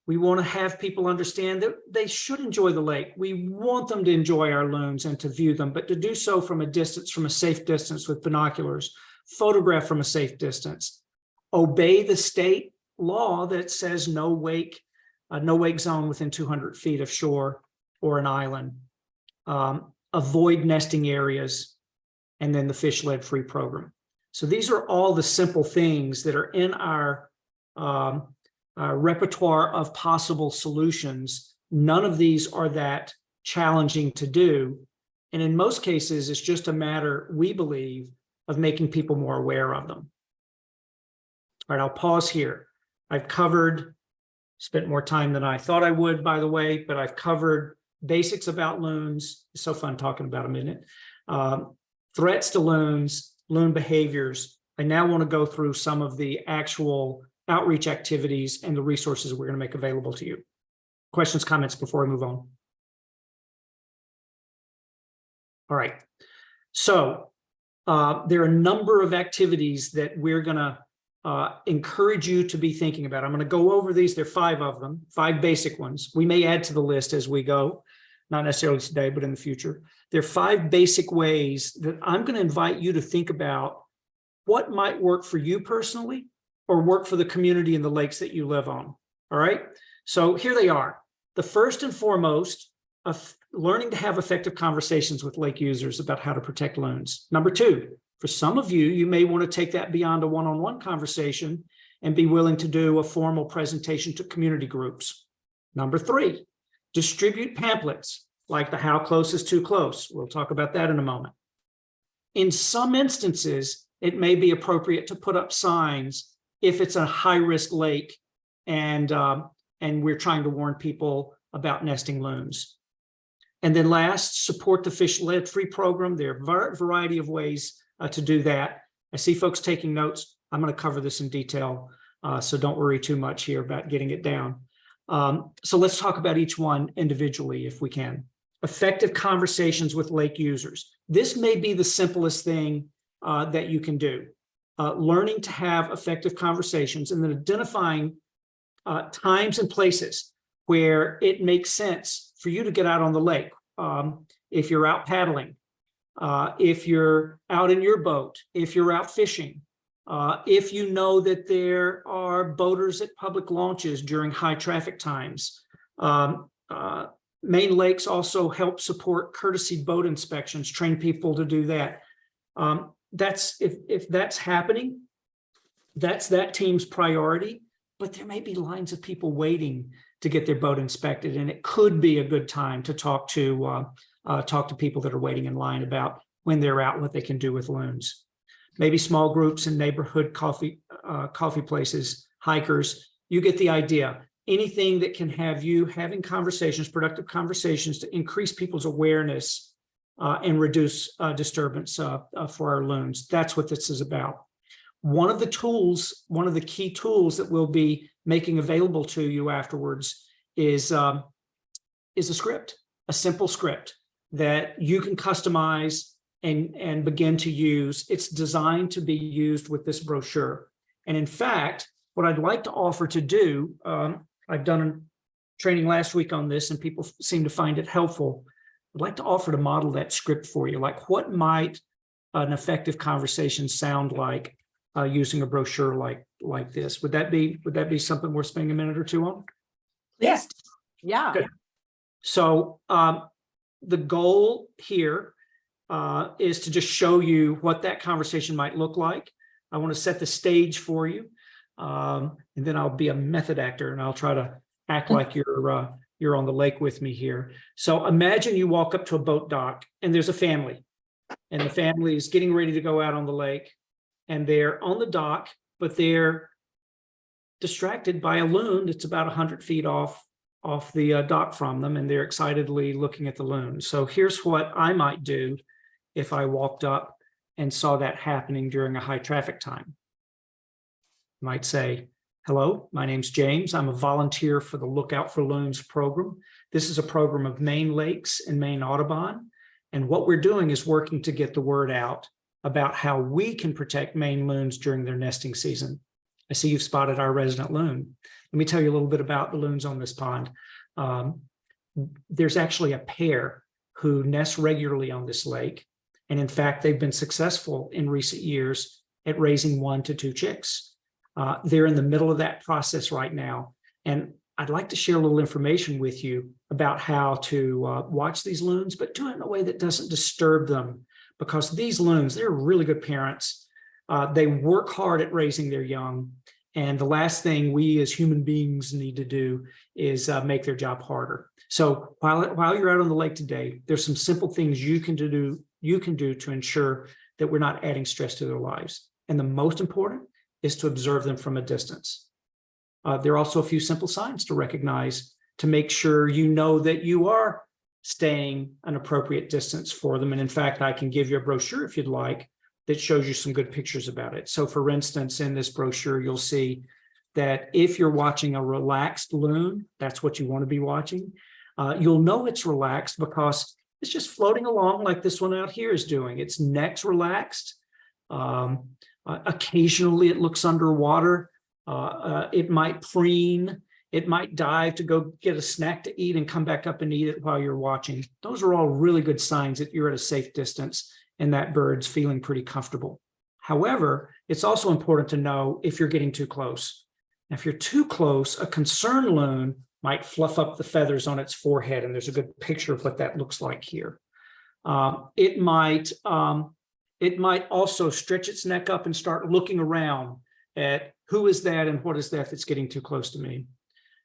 We want to have people understand that they should enjoy the lake. We want them to enjoy our loons and to view them, but to do so from a distance, from a safe distance with binoculars, photograph from a safe distance, obey the state law that says no wake zone within 200 feet of shore or an island, avoid nesting areas, and then the fish lead free program. So these are all the simple things that are in our repertoire of possible solutions. None of these are that challenging to do. And in most cases, it's just a matter, we believe, of making people more aware of them. All right, I'll pause here. I've spent more time than I thought I would, by the way, but I've covered basics about loons. It's so fun talking about them, isn't it? Threats to loons, loon behaviors. I now want to go through some of the actual outreach activities and the resources we're going to make available to you. Questions, comments before I move on? All right. So there are a number of activities that we're going to encourage you to be thinking about. I'm going to go over these. There are 5 of them, 5 basic ones. We may add to the list as we go, not necessarily today, but in the future. There are 5 basic ways that I'm going to invite you to think about what might work for you personally or work for the community and the lakes that you live on. All right. So here they are. The first and foremost of learning to have effective conversations with lake users about how to protect loons. Number 2, for some of you, you may want to take that beyond a one-on-one conversation and be willing to do a formal presentation to community groups. Number 3, distribute pamphlets like the How Close is Too Close. We'll talk about that in a moment. In some instances, it may be appropriate to put up signs if it's a high-risk lake and we're trying to warn people about nesting loons. And then last, support the fish lead free program. There are a variety of ways to do that. I see folks taking notes. I'm going to cover this in detail, so don't worry too much here about getting it down. So let's talk about each one individually if we can. Effective conversations with lake users. This may be the simplest thing that you can do. Learning to have effective conversations and then identifying times and places where it makes sense for you to get out on the lake. If you're out paddling, if you're out in your boat, if you're out fishing, if you know that there are boaters at public launches during high traffic times. Maine lakes also help support courtesy boat inspections, train people to do that. That's if that's happening, that's that team's priority, but there may be lines of people waiting to get their boat inspected, and it could be a good time to talk to people that are waiting in line about when they're out, what they can do with loons. Maybe small groups in neighborhood coffee places, hikers. You get the idea. Anything that can have you having conversations, productive conversations, to increase people's awareness and reduce disturbance for our loons. That's what this is about. One of the key tools that we'll be making available to you afterwards is a script, a simple script that you can customize and begin to use. It's designed to be used with this brochure. And in fact, what I'd like to offer to do, I've done a training last week on this and people seem to find it helpful. I'd like to offer to model that script for you. Like, what might an effective conversation sound like using a brochure like this? Would that be something worth spending a minute or two on? Yes. Yeah. Good. So the goal here is to just show you what that conversation might look like. I want to set the stage for you, and then I'll be a method actor and I'll try to act like you're on the lake with me here. So imagine you walk up to a boat dock and there's a family, and the family is getting ready to go out on the lake, and they're on the dock, but they're distracted by a loon that's about 100 feet off the dock from them, and they're excitedly looking at the loon. So here's what I might do if I walked up and saw that happening during a high traffic time. I might say, hello, my name's James. I'm a volunteer for the Lookout for Loons program. This is a program of Maine Lakes and Maine Audubon. And what we're doing is working to get the word out about how we can protect Maine loons during their nesting season. I see you've spotted our resident loon. Let me tell you a little bit about the loons on this pond. There's actually a pair who nest regularly on this lake. And in fact, they've been successful in recent years at raising 1 to 2 chicks. They're in the middle of that process right now. And I'd like to share a little information with you about how to watch these loons, but do it in a way that doesn't disturb them, because these loons, they're really good parents. They work hard at raising their young. And the last thing we as human beings need to do is make their job harder. So while you're out on the lake today, there's some simple things you can do to ensure that we're not adding stress to their lives. And the most important is to observe them from a distance. There are also a few simple signs to recognize to make sure you know that you are staying an appropriate distance for them. And in fact, I can give you a brochure if you'd like that shows you some good pictures about it. So for instance, in this brochure, you'll see that if you're watching a relaxed loon, that's what you want to be watching. You'll know it's relaxed because it's just floating along like this one out here is doing. Its neck's relaxed. Occasionally it looks underwater. It might preen. It might dive to go get a snack to eat and come back up and eat it while you're watching. Those are all really good signs that you're at a safe distance and that bird's feeling pretty comfortable. However, it's also important to know if you're getting too close. Now, if you're too close, a concerned loon might fluff up the feathers on its forehead, and there's a good picture of what that looks like here. It might also stretch its neck up and start looking around at who is that and what is that that's getting too close to me.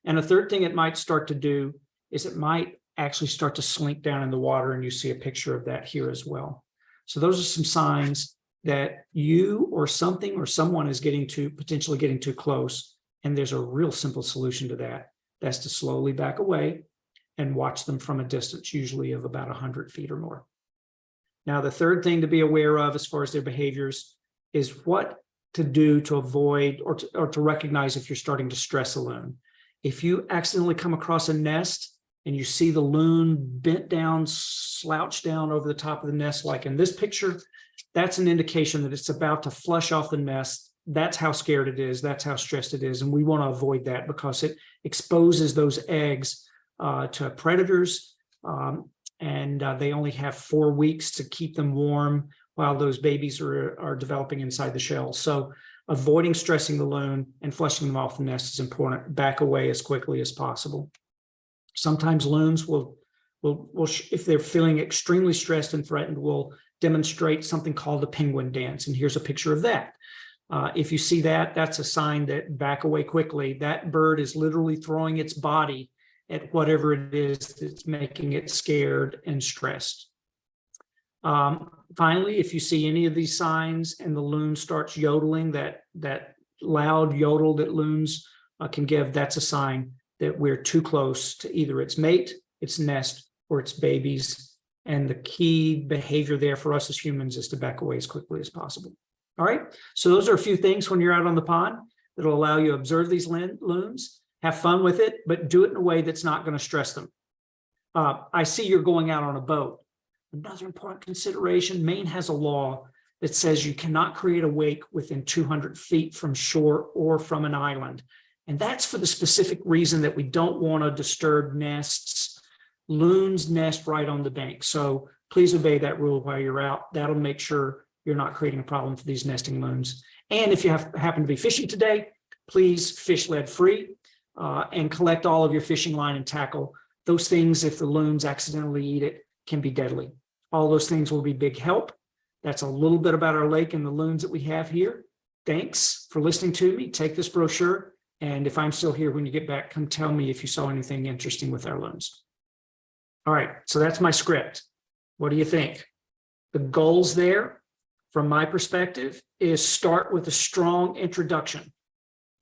And a third thing it might start to do is it might actually start to slink down in the water, and you see a picture of that here as well. So those are some signs that you or something or someone is potentially getting too close. And there's a real simple solution to that. That's to slowly back away and watch them from a distance, usually of about 100 feet or more. Now, the third thing to be aware of as far as their behaviors is what to do to avoid or to recognize if you're starting to stress a loon. If you accidentally come across a nest and you see the loon bent down, slouched down over the top of the nest, like in this picture, that's an indication that it's about to flush off the nest. That's how scared it is. That's how stressed it is. And we want to avoid that because it exposes those eggs to predators. And they only have 4 weeks to keep them warm while those babies are developing inside the shell. So avoiding stressing the loon and flushing them off the nest is important. Back away as quickly as possible. Sometimes loons will, if they're feeling extremely stressed and threatened, will demonstrate something called the penguin dance. And here's a picture of that. If you see that, that's a sign that back away quickly. That bird is literally throwing its body at whatever it is that's making it scared and stressed. Finally, if you see any of these signs and the loon starts yodeling, that loud yodel that loons can give, that's a sign that we're too close to either its mate, its nest, or its babies. And the key behavior there for us as humans is to back away as quickly as possible. All right, so those are a few things when you're out on the pond that'll allow you to observe these loons, have fun with it, but do it in a way that's not going to stress them. I see you're going out on a boat. Another important consideration, Maine has a law that says you cannot create a wake within 200 feet from shore or from an island. And that's for the specific reason that we don't want to disturb nests. Loons nest right on the bank. So please obey that rule while you're out. That'll make sure you're not creating a problem for these nesting loons. And if you happen to be fishing today, please fish lead free and collect all of your fishing line and tackle. Those things, if the loons accidentally eat it, can be deadly. All those things will be big help. That's a little bit about our lake and the loons that we have here. Thanks for listening to me. Take this brochure. And if I'm still here when you get back, come tell me if you saw anything interesting with our loons. All right, so that's my script. What do you think? The goals there, from my perspective, is start with a strong introduction.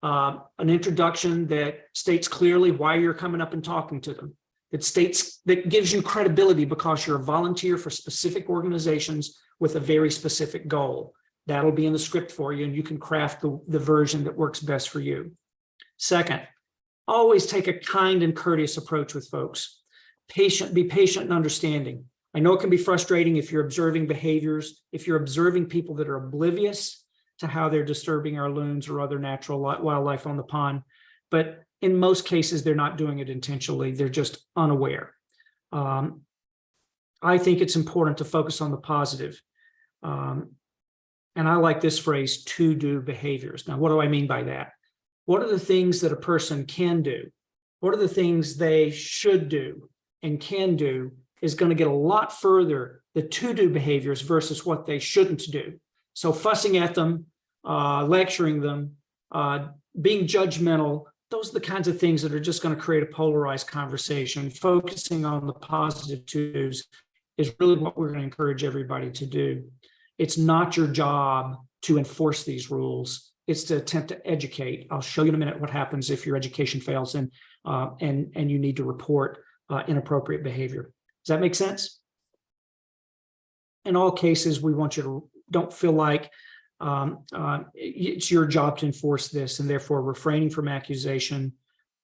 An introduction that states clearly why you're coming up and talking to them. That gives you credibility because you're a volunteer for specific organizations with a very specific goal. That'll be in the script for you, and you can craft the version that works best for you. Second, always take a kind and courteous approach with folks. Be patient and understanding. I know it can be frustrating if you're observing behaviors, if you're observing people that are oblivious to how they're disturbing our loons or other natural wildlife on the pond, but in most cases, they're not doing it intentionally. They're just unaware. I think it's important to focus on the positive. And I like this phrase, to-do behaviors. Now, what do I mean by that? What are the things that a person can do? What are the things they should do and can do is going to get a lot further, the to-do behaviors versus what they shouldn't do. So fussing at them, lecturing them, being judgmental, those are the kinds of things that are just going to create a polarized conversation. Focusing on the positive to-dos is really what we're going to encourage everybody to do. It's not your job to enforce these rules. It's to attempt to educate. I'll show you in a minute what happens if your education fails and you need to report inappropriate behavior. Does that make sense? In all cases, we want you to don't feel like it's your job to enforce this, and therefore refraining from accusation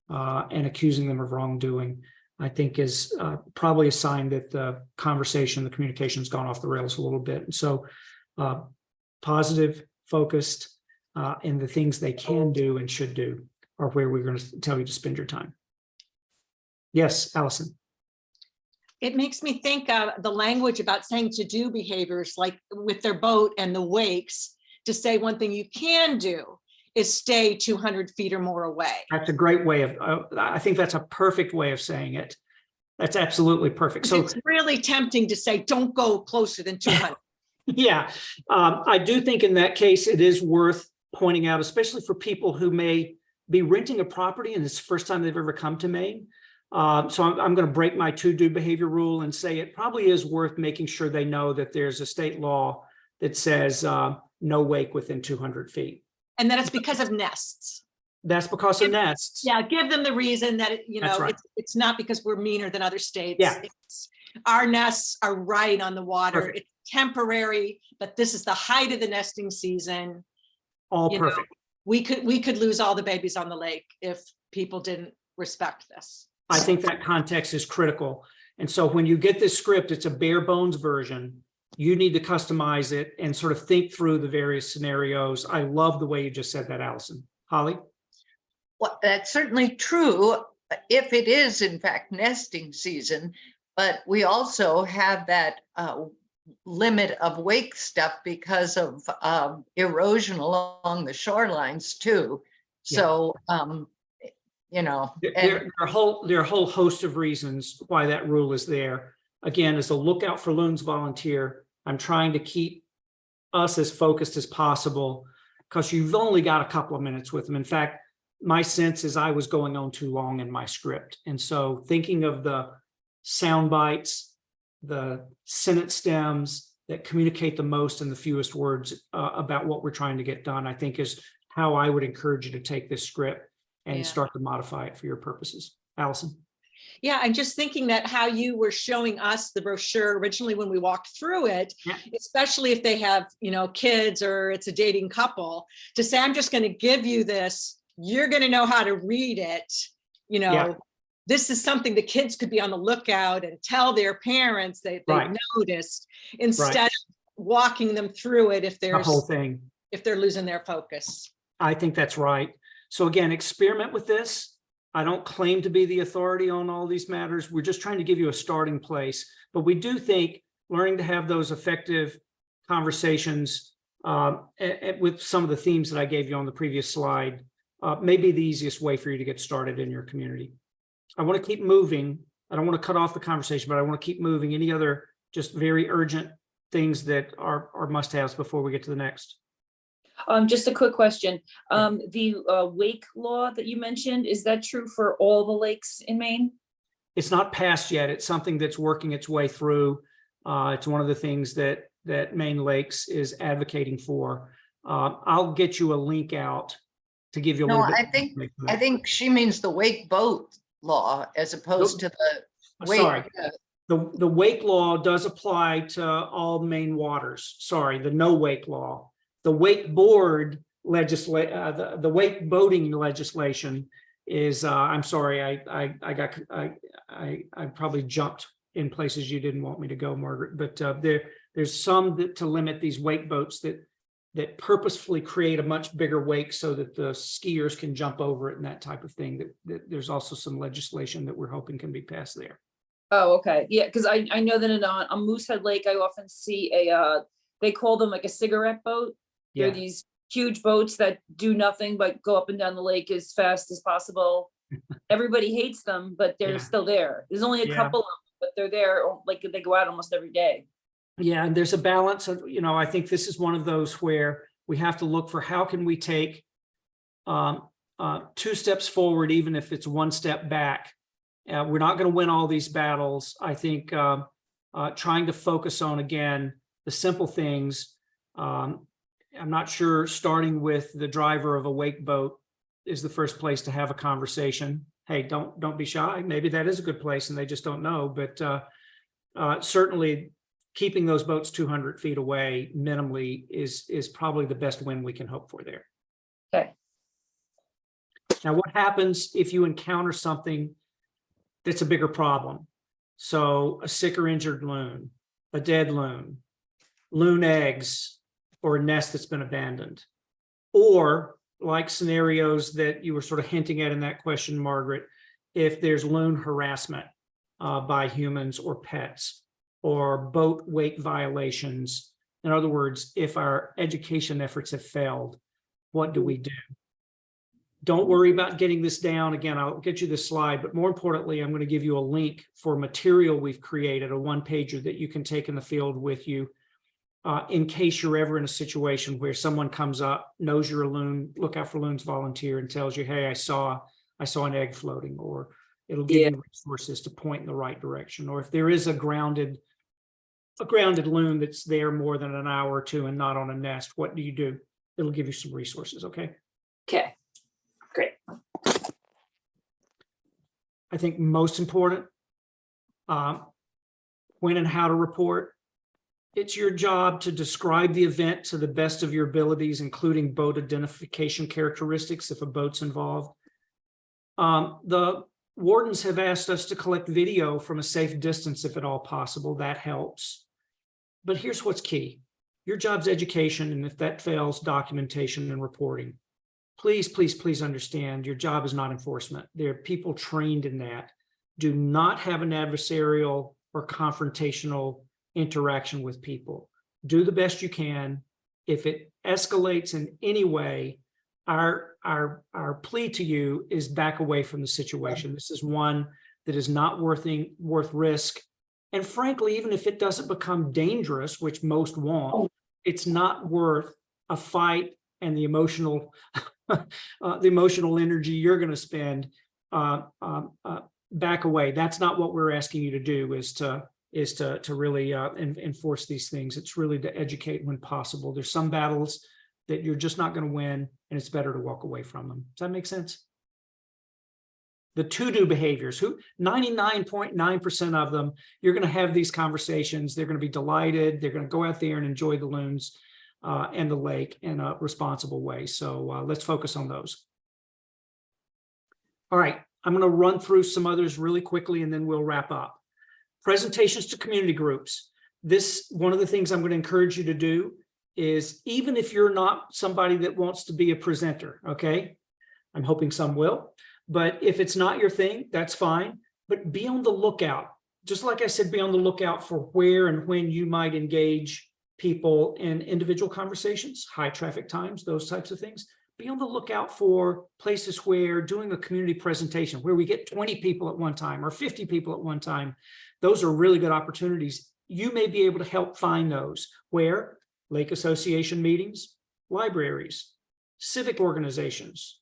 and accusing them of wrongdoing, I think is probably a sign that the conversation, the communication has gone off the rails a little bit. And so positive, focused, and the things they can do and should do are where we're going to tell you to spend your time. Yes, Allison. It makes me think of the language about saying to do behaviors like with their boat and the wakes, to say one thing you can do is stay 200 feet or more away. That's a great way of, I think that's a perfect way of saying it. That's absolutely perfect. So it's really tempting to say, don't go closer than 200. yeah, I do think in that case, it is worth pointing out, especially for people who may be renting a property and it's the first time they've ever come to Maine. So I'm going to break my to-do behavior rule and say it probably is worth making sure they know that there's a state law that says no wake within 200 feet. And that it's because of nests. That's because of nests. Yeah, give them the reason that, That's right. it's not because we're meaner than other states. Yeah. Our nests are right on the water. Perfect. It's temporary, but this is the height of the nesting season. All You know, perfect. We could lose all the babies on the lake if people didn't respect this. I think that context is critical. And so when you get this script, it's a bare bones version. You need to customize it and sort of think through the various scenarios. I love the way you just said that, Allison. Holly? Well, that's certainly true if it is in fact nesting season, but we also have that limit of wake stuff because of erosion along the shorelines too. Yeah. So, you know, There are a whole host of reasons why that rule is there. Again, as a lookout for loons volunteer, I'm trying to keep us as focused as possible because you've only got a couple of minutes with them. In fact, my sense is I was going on too long in my script. And so thinking of the sound bites, the sentence stems that communicate the most in the fewest words about what we're trying to get done, I think is how I would encourage you to take this script and start to modify it for your purposes. Allison? Yeah, I'm just thinking that how you were showing us the brochure originally when we walked through it, Yeah. especially if they have, kids or it's a dating couple, to say, I'm just going to give you this, you're going to know how to read it, Yeah. this is something the kids could be on the lookout and tell their parents that Right. they've noticed, instead of walking them through it if The whole there's, thing. if they're losing their focus. I think that's right. So again, experiment with this. I don't claim to be the authority on all these matters. We're just trying to give you a starting place. But we do think learning to have those effective conversations with some of the themes that I gave you on the previous slide may be the easiest way for you to get started in your community. I want to keep moving. I don't want to cut off the conversation, but I want to keep moving. Any other just very urgent things that are must-haves before we get to the next? Just a quick question. The wake law that you mentioned, is that true for all the lakes in Maine? It's not passed yet. It's something that's working its way through. It's one of the things that Maine Lakes is advocating for. I'll get you a link out to give you a No, little bit. I think she means the wake boat law as opposed to the wake. Sorry. The wake law does apply to all Maine waters. Sorry, the no wake law. The wakeboard legislation, the wake boating legislation is. I'm sorry, I probably jumped in places you didn't want me to go, Margaret. But there's some to limit these wake boats that purposefully create a much bigger wake so that the skiers can jump over it and that type of thing. That there's also some legislation that we're hoping can be passed there. Oh, okay. Yeah, because I know that on Moosehead Lake, I often see they call them like a cigarette boat. Yeah. They're these huge boats that do nothing but go up and down the lake as fast as possible. Everybody hates them, but they're Yeah. still there. There's only a Yeah. couple of them, but they're there, like they go out almost every day. Yeah, and there's a balance of, I think this is one of those where we have to look for how can we take 2 steps forward, even if it's 1 step back. We're not going to win all these battles. I think trying to focus on, again, the simple things. I'm not sure starting with the driver of a wake boat is the first place to have a conversation. Hey, don't be shy. Maybe that is a good place and they just don't know. But certainly keeping those boats 200 feet away minimally is probably the best win we can hope for there. Okay. Now, what happens if you encounter something that's a bigger problem? So a sick or injured loon, a dead loon eggs, or a nest that's been abandoned, or like scenarios that you were sort of hinting at in that question, Margaret, if there's loon harassment by humans or pets, or boat wake violations. In other words, if our education efforts have failed, what do we do? Don't worry about getting this down. Again, I'll get you this slide, but more importantly, I'm going to give you a link for material we've created, a 1-pager that you can take in the field with you in case you're ever in a situation where someone comes up, knows you're a loon, look out for loons volunteer, and tells you, hey, I saw an egg floating, or it'll give you resources to point in the right direction. Or if there is a grounded loon that's there more than an hour or two and not on a nest, what do? It'll give you some resources, okay? Okay. Great. I think most important, when and how to report. It's your job to describe the event to the best of your abilities, including boat identification characteristics if a boat's involved. The wardens have asked us to collect video from a safe distance if at all possible. That helps. But here's what's key. Your job's education, and if that fails, documentation and reporting. Please, please, please understand your job is not enforcement. There are people trained in that. Do not have an adversarial or confrontational interaction with people. Do the best you can. If it escalates in any way, our plea to you is back away from the situation. This is one that is not worth risk. And frankly, even if it doesn't become dangerous, which most won't, it's not worth a fight and the emotional energy you're going to spend. Back away. That's not what we're asking you to do, is to really enforce these things. It's really to educate when possible. There's some battles that you're just not going to win, and it's better to walk away from them. Does that make sense? The to-do behaviors, 99.9% of them, you're going to have these conversations. They're going to be delighted. They're going to go out there and enjoy the loons and the lake in a responsible way. So let's focus on those. All right. I'm going to run through some others really quickly and then we'll wrap up. Presentations to community groups. This, one of the things I'm going to encourage you to do is, even if you're not somebody that wants to be a presenter, okay? I'm hoping some will, but if it's not your thing, that's fine. But be on the lookout. Just like I said, be on the lookout for where and when you might engage people in individual conversations, high traffic times, those types of things. Be on the lookout for places where doing a community presentation, where we get 20 people at one time or 50 people at one time. Those are really good opportunities. You may be able to help find those. Where? Lake Association meetings, libraries, civic organizations,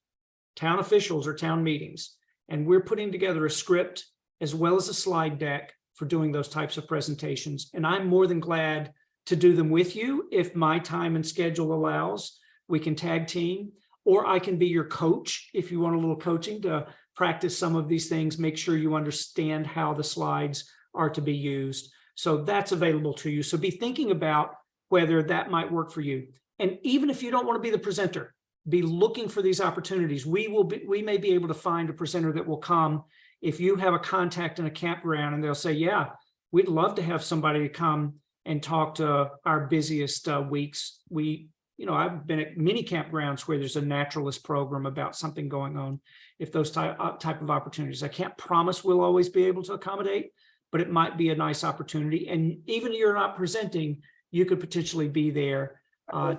town officials or town meetings. And we're putting together a script as well as a slide deck for doing those types of presentations. And I'm more than glad to do them with you if my time and schedule allows. We can tag team, or I can be your coach if you want a little coaching to practice some of these things, make sure you understand how the slides are to be used. So that's available to you. So be thinking about whether that might work for you. And even if you don't want to be the presenter, be looking for these opportunities. We may be able to find a presenter that will come. If you have a contact in a campground and they'll say, yeah, we'd love to have somebody to come and talk to our busiest weeks. I've been at many campgrounds where there's a naturalist program about something going on. If those type of opportunities, I can't promise we'll always be able to accommodate, but it might be a nice opportunity. And even if you're not presenting, you could potentially be there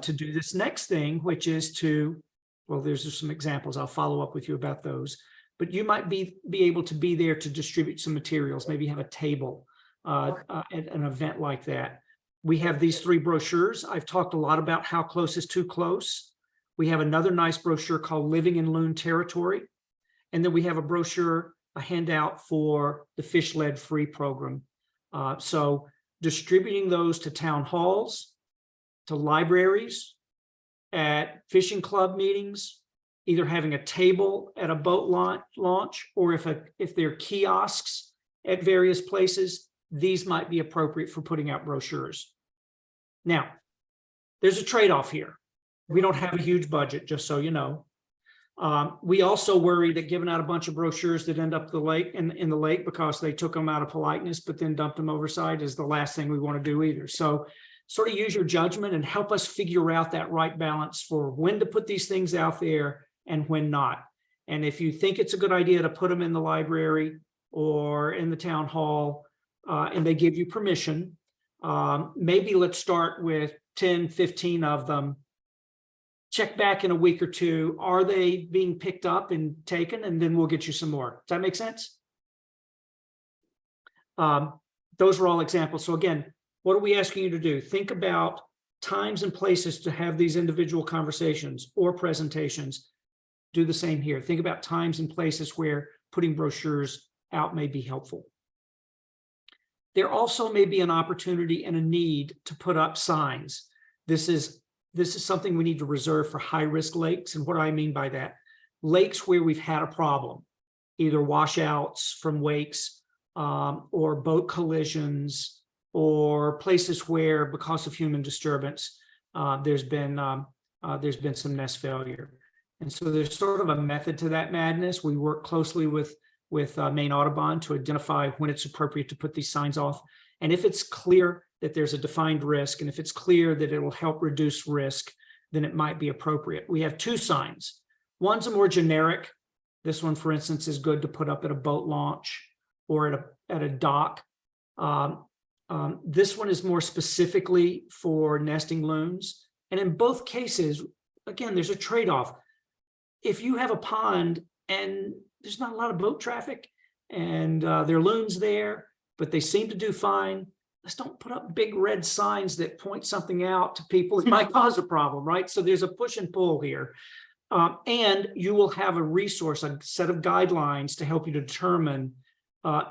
to do this next thing, which is there's some examples. I'll follow up with you about those. But you might be able to be there to distribute some materials, maybe have a table at an event like that. We have these 3 brochures. I've talked a lot about how close is too close. We have another nice brochure called Living in Loon Territory. And then we have a brochure, a handout for the Fish Led Free program. So distributing those to town halls, to libraries, at fishing club meetings, either having a table at a boat launch, or if they're kiosks at various places, these might be appropriate for putting out brochures. Now, there's a trade-off here. We don't have a huge budget, just so you know. We also worry that giving out a bunch of brochures that end up in the lake because they took them out of politeness, but then dumped them overside is the last thing we want to do either. So sort of use your judgment and help us figure out that right balance for when to put these things out there and when not. And if you think it's a good idea to put them in the library or in the town hall, and they give you permission, maybe let's start with 10, 15 of them. Check back in a week or two. Are they being picked up and taken? And then we'll get you some more. Does that make sense? Those are all examples. So again, what are we asking you to do? Think about times and places to have these individual conversations or presentations. Do the same here. Think about times and places where putting brochures out may be helpful. There also may be an opportunity and a need to put up signs. This is something we need to reserve for high-risk lakes. And what do I mean by that? Lakes where we've had a problem, either washouts from wakes or boat collisions, or places where, because of human disturbance, there's been some nest failure. And so there's sort of a method to that madness. We work closely with Maine Audubon to identify when it's appropriate to put these signs off. And if it's clear that there's a defined risk, and if it's clear that it will help reduce risk, then it might be appropriate. We have 2 signs. One's a more generic. This one, for instance, is good to put up at a boat launch or at a dock. This one is more specifically for nesting loons. And in both cases, again, there's a trade-off. If you have a pond and there's not a lot of boat traffic and there are loons there, but they seem to do fine, let's don't put up big red signs that point something out to people that might cause a problem, right? So there's a push and pull here. And you will have a resource, a set of guidelines to help you determine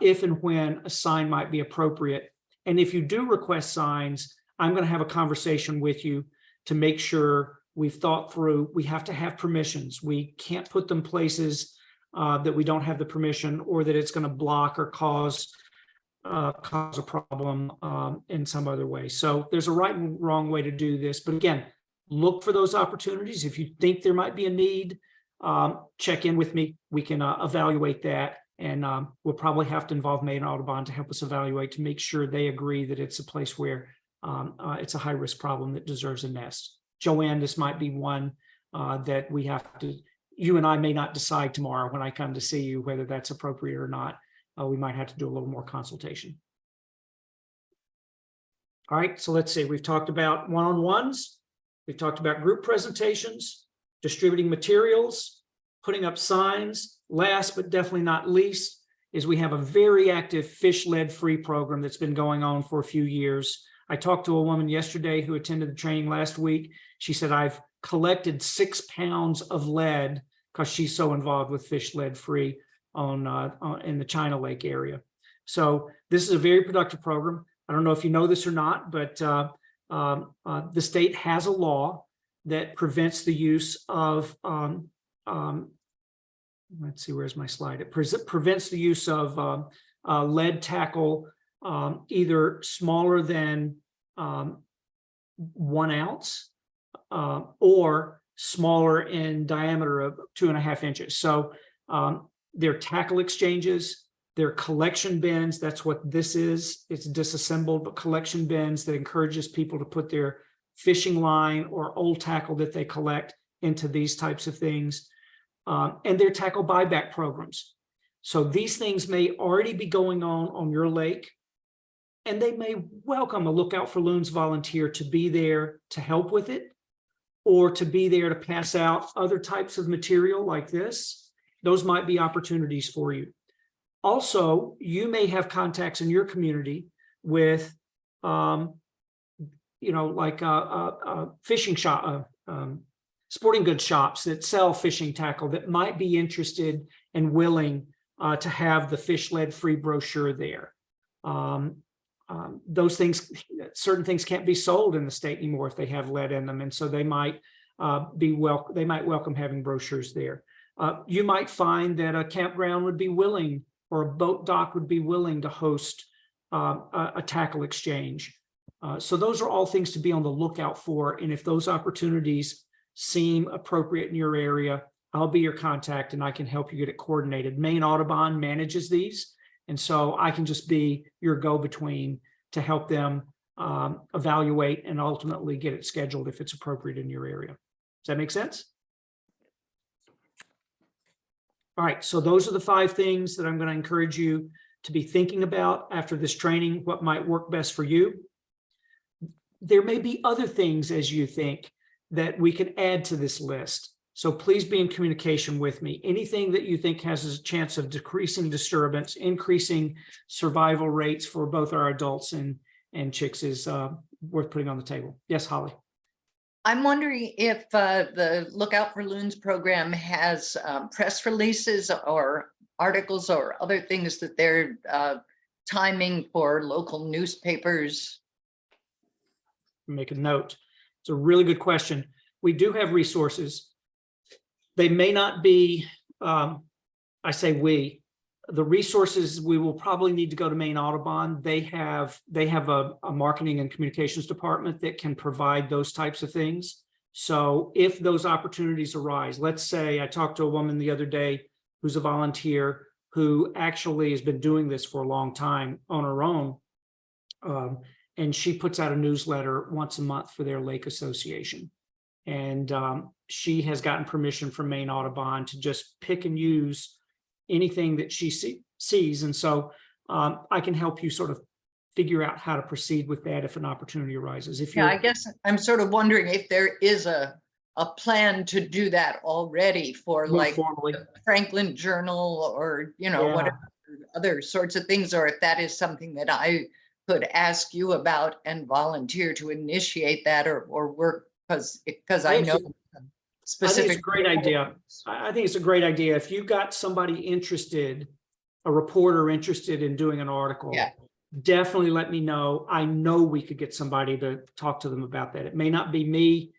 if and when a sign might be appropriate. And if you do request signs, I'm going to have a conversation with you to make sure we've thought through. We have to have permissions. We can't put them places that we don't have the permission, or that it's going to block or cause a problem in some other way. So there's a right and wrong way to do this. But again, look for those opportunities. If you think there might be a need, check in with me. We can evaluate that. And we'll probably have to involve Maine Audubon to help us evaluate to make sure they agree that it's a place where it's a high risk problem that deserves a nest. Joanne, this might be one that we have to, you and I may not decide tomorrow when I come to see you whether that's appropriate or not. We might have to do a little more consultation. All right, so let's see. We've talked about one-on-ones. We've talked about group presentations, distributing materials, putting up signs. Last but definitely not least is we have a very active fish lead-free program that's been going on for a few years. I talked to a woman yesterday who attended the training last week. She said, I've collected 6 pounds of lead because she's so involved with fish lead-free in the China Lake area. So this is a very productive program. I don't know if you know this or not, but the state has a law that prevents the use of, let's see, where's my slide? It prevents the use of lead tackle either smaller than 1 ounce or smaller in diameter of 2.5 inches. So they're tackle exchanges, they're collection bins. That's what this is. It's disassembled, but collection bins that encourages people to put their fishing line or old tackle that they collect into these types of things. And they're tackle buyback programs. So these things may already be going on your lake, and they may welcome a Lookout for Loons volunteer to be there to help with it, or to be there to pass out other types of material like this. Those might be opportunities for you. Also, you may have contacts in your community with, like fishing shop, sporting goods shops that sell fishing tackle that might be interested and willing to have the fish lead-free brochure there. Those things, certain things can't be sold in the state anymore if they have lead in them, and so they might welcome having brochures there. You might find that a campground would be willing, or a boat dock would be willing to host a tackle exchange. So those are all things to be on the lookout for, and if those opportunities seem appropriate in your area, I'll be your contact and I can help you get it coordinated. Maine Audubon manages these, and so I can just be your go-between to help them evaluate and ultimately get it scheduled if it's appropriate in your area. Does that make sense? All right, so those are the 5 things that I'm going to encourage you to be thinking about after this training, what might work best for you. There may be other things as you think that we can add to this list. So please be in communication with me. Anything that you think has a chance of decreasing disturbance, increasing survival rates for both our adults and chicks is worth putting on the table. Yes, Holly. I'm wondering if the Lookout for Loons program has press releases or articles or other things that they're timing for local newspapers. Make a note. It's a really good question. We do have resources. They may not be, I say we, the resources, we will probably need to go to Maine Audubon. They have a marketing and communications department that can provide those types of things. So if those opportunities arise, let's say I talked to a woman the other day who's a volunteer who actually has been doing this for a long time on her own. And she puts out a newsletter once a month for their lake association. And she has gotten permission from Maine Audubon to just pick and use anything that she sees. And so I can help you sort of figure out how to proceed with that if an opportunity arises. If I guess I'm sort of wondering if there is a plan to do that already for like formally. the Franklin Journal or, whatever other sorts of things, or if that is something that I could ask you about and volunteer to initiate that or work because I know specific. I think it's a great idea. I think it's a great idea. If you got somebody interested, a reporter interested in doing an article, definitely let me know. I know we could get somebody to talk to them about that. It may not be me.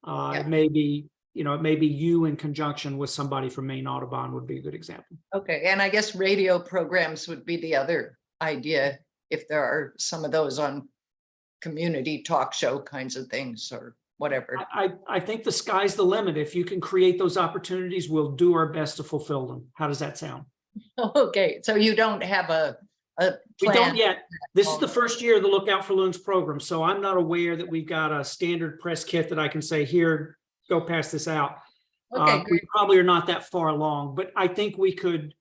It may be, it may be you in conjunction with somebody from Maine Audubon would be a good example. Okay, and I guess radio programs would be the other idea if there are some of those on community talk show kinds of things or. whatever. I think the sky's the limit. If you can create those opportunities, we'll do our best to fulfill them. How does that sound? Okay, so you don't have a We don't plan? yet. This is the first year of the Look Out for Loons program, so I'm not aware that we've got a standard press kit that I can say, here, go pass this out. Okay, We great. probably are not that far along, but I think we could,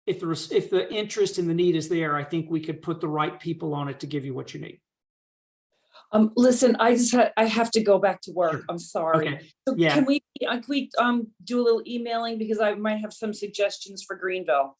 if the interest and the need is there, I think we could put the right people on it to give you what you need. Listen, I have to go back to work. Sure. I'm sorry. Okay, So yeah. can we do a little emailing, because I might have some suggestions for Greenville.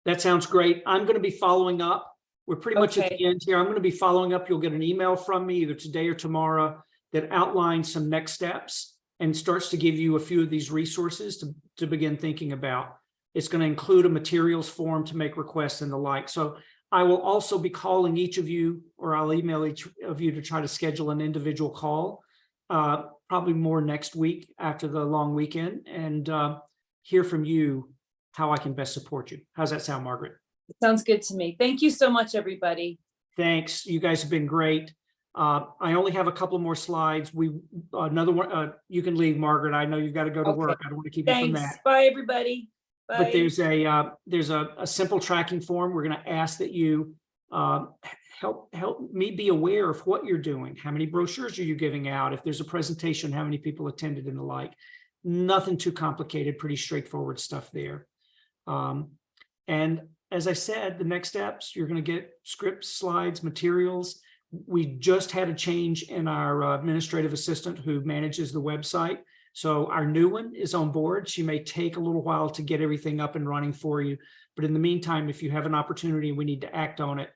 That sounds great. I'm going to be following up. We're pretty much at Okay. the end here. I'm going to be following up. You'll get an email from me either today or tomorrow that outlines some next steps and starts to give you a few of these resources to begin thinking about. It's going to include a materials form to make requests and the like. So I will also be calling each of you, or I'll email each of you to try to schedule an individual call, probably more next week after the long weekend, and hear from you how I can best support you. How's that sound, Margaret? Sounds good to me. Thank you so much, everybody. Thanks. You guys have been great. I only have a couple more slides. Another one, you can leave, Margaret. I know you've got to go to Okay. work. I don't want to keep you from Thanks. that. Bye, everybody. But Bye. there's a simple tracking form. We're going to ask that you help me be aware of what you're doing. How many brochures are you giving out? If there's a presentation, how many people attended and the like. Nothing too complicated, pretty straightforward stuff there. And as I said, the next steps, you're going to get scripts, slides, materials. We just had a change in our administrative assistant who manages the website. So our new one is on board. She may take a little while to get everything up and running for you. But in the meantime, if you have an opportunity and we need to act on it,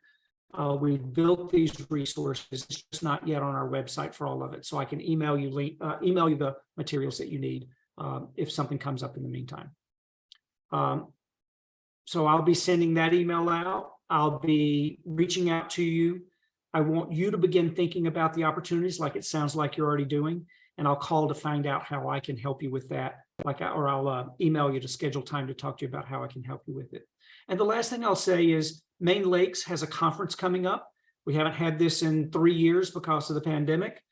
we've built these resources. It's just not yet on our website for all of it. So I can email you the materials that you need if something comes up in the meantime. So I'll be sending that email out. I'll be reaching out to you. I want you to begin thinking about the opportunities like it sounds like you're already doing. And I'll call to find out how I can help you with that. Or I'll email you to schedule time to talk to you about how I can help you with it. And the last thing I'll say is Maine Lakes has a conference coming up. We haven't had this in 3 years because of the pandemic.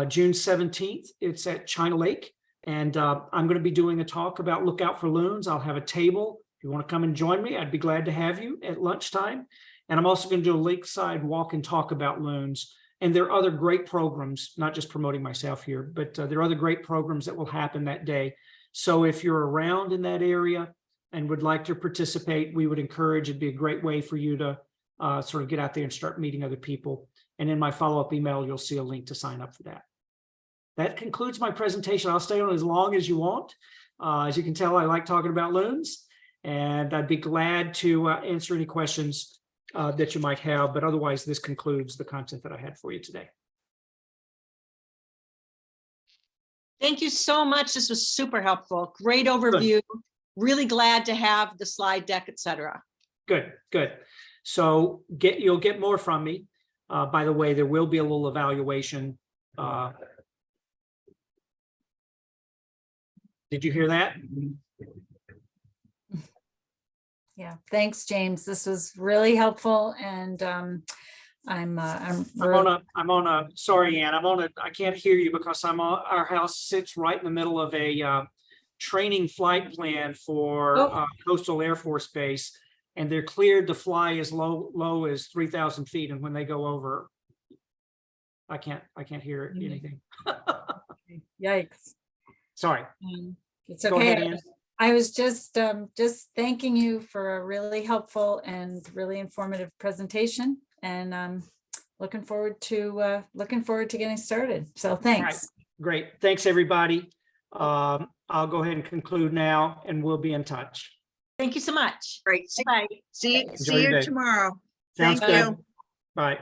June 17th, it's at China Lake. And I'm going to be doing a talk about Look Out for Loons. I'll have a table. If you want to come and join me, I'd be glad to have you at lunchtime. And I'm also going to do a lakeside walk and talk about loons. And there are other great programs, not just promoting myself here, but there are other great programs that will happen that day. So if you're around in that area and would like to participate, we would encourage, it'd be a great way for you to sort of get out there and start meeting other people. And in my follow-up email, you'll see a link to sign up for that. That concludes my presentation. I'll stay on as long as you want. As you can tell, I like talking about loons, and I'd be glad to answer any questions that you might have, but otherwise this concludes the content that I had for you today. Thank you so much. This was super helpful. Great overview. Really glad to have the slide deck, etc. Good, good. So you'll get more from me. By the way, there will be a little evaluation. Did you hear that? Yeah, thanks, James. This was really helpful, and Sorry, Ann, I can't hear you because our house sits right in the middle of a training flight plan for Coastal Air Force Base, and they're cleared to fly as low as 3,000 feet. And when they go over, I can't hear anything. Yikes. Sorry. It's Go ahead, okay. Ann. I was just thanking you for a really helpful and really informative presentation, and looking forward to getting started. So thanks. Great. Thanks, everybody. I'll go ahead and conclude now, and we'll be in touch. Thank you so much. Great. Bye. See Enjoy your you day. tomorrow. Sounds Thank good. you. Bye.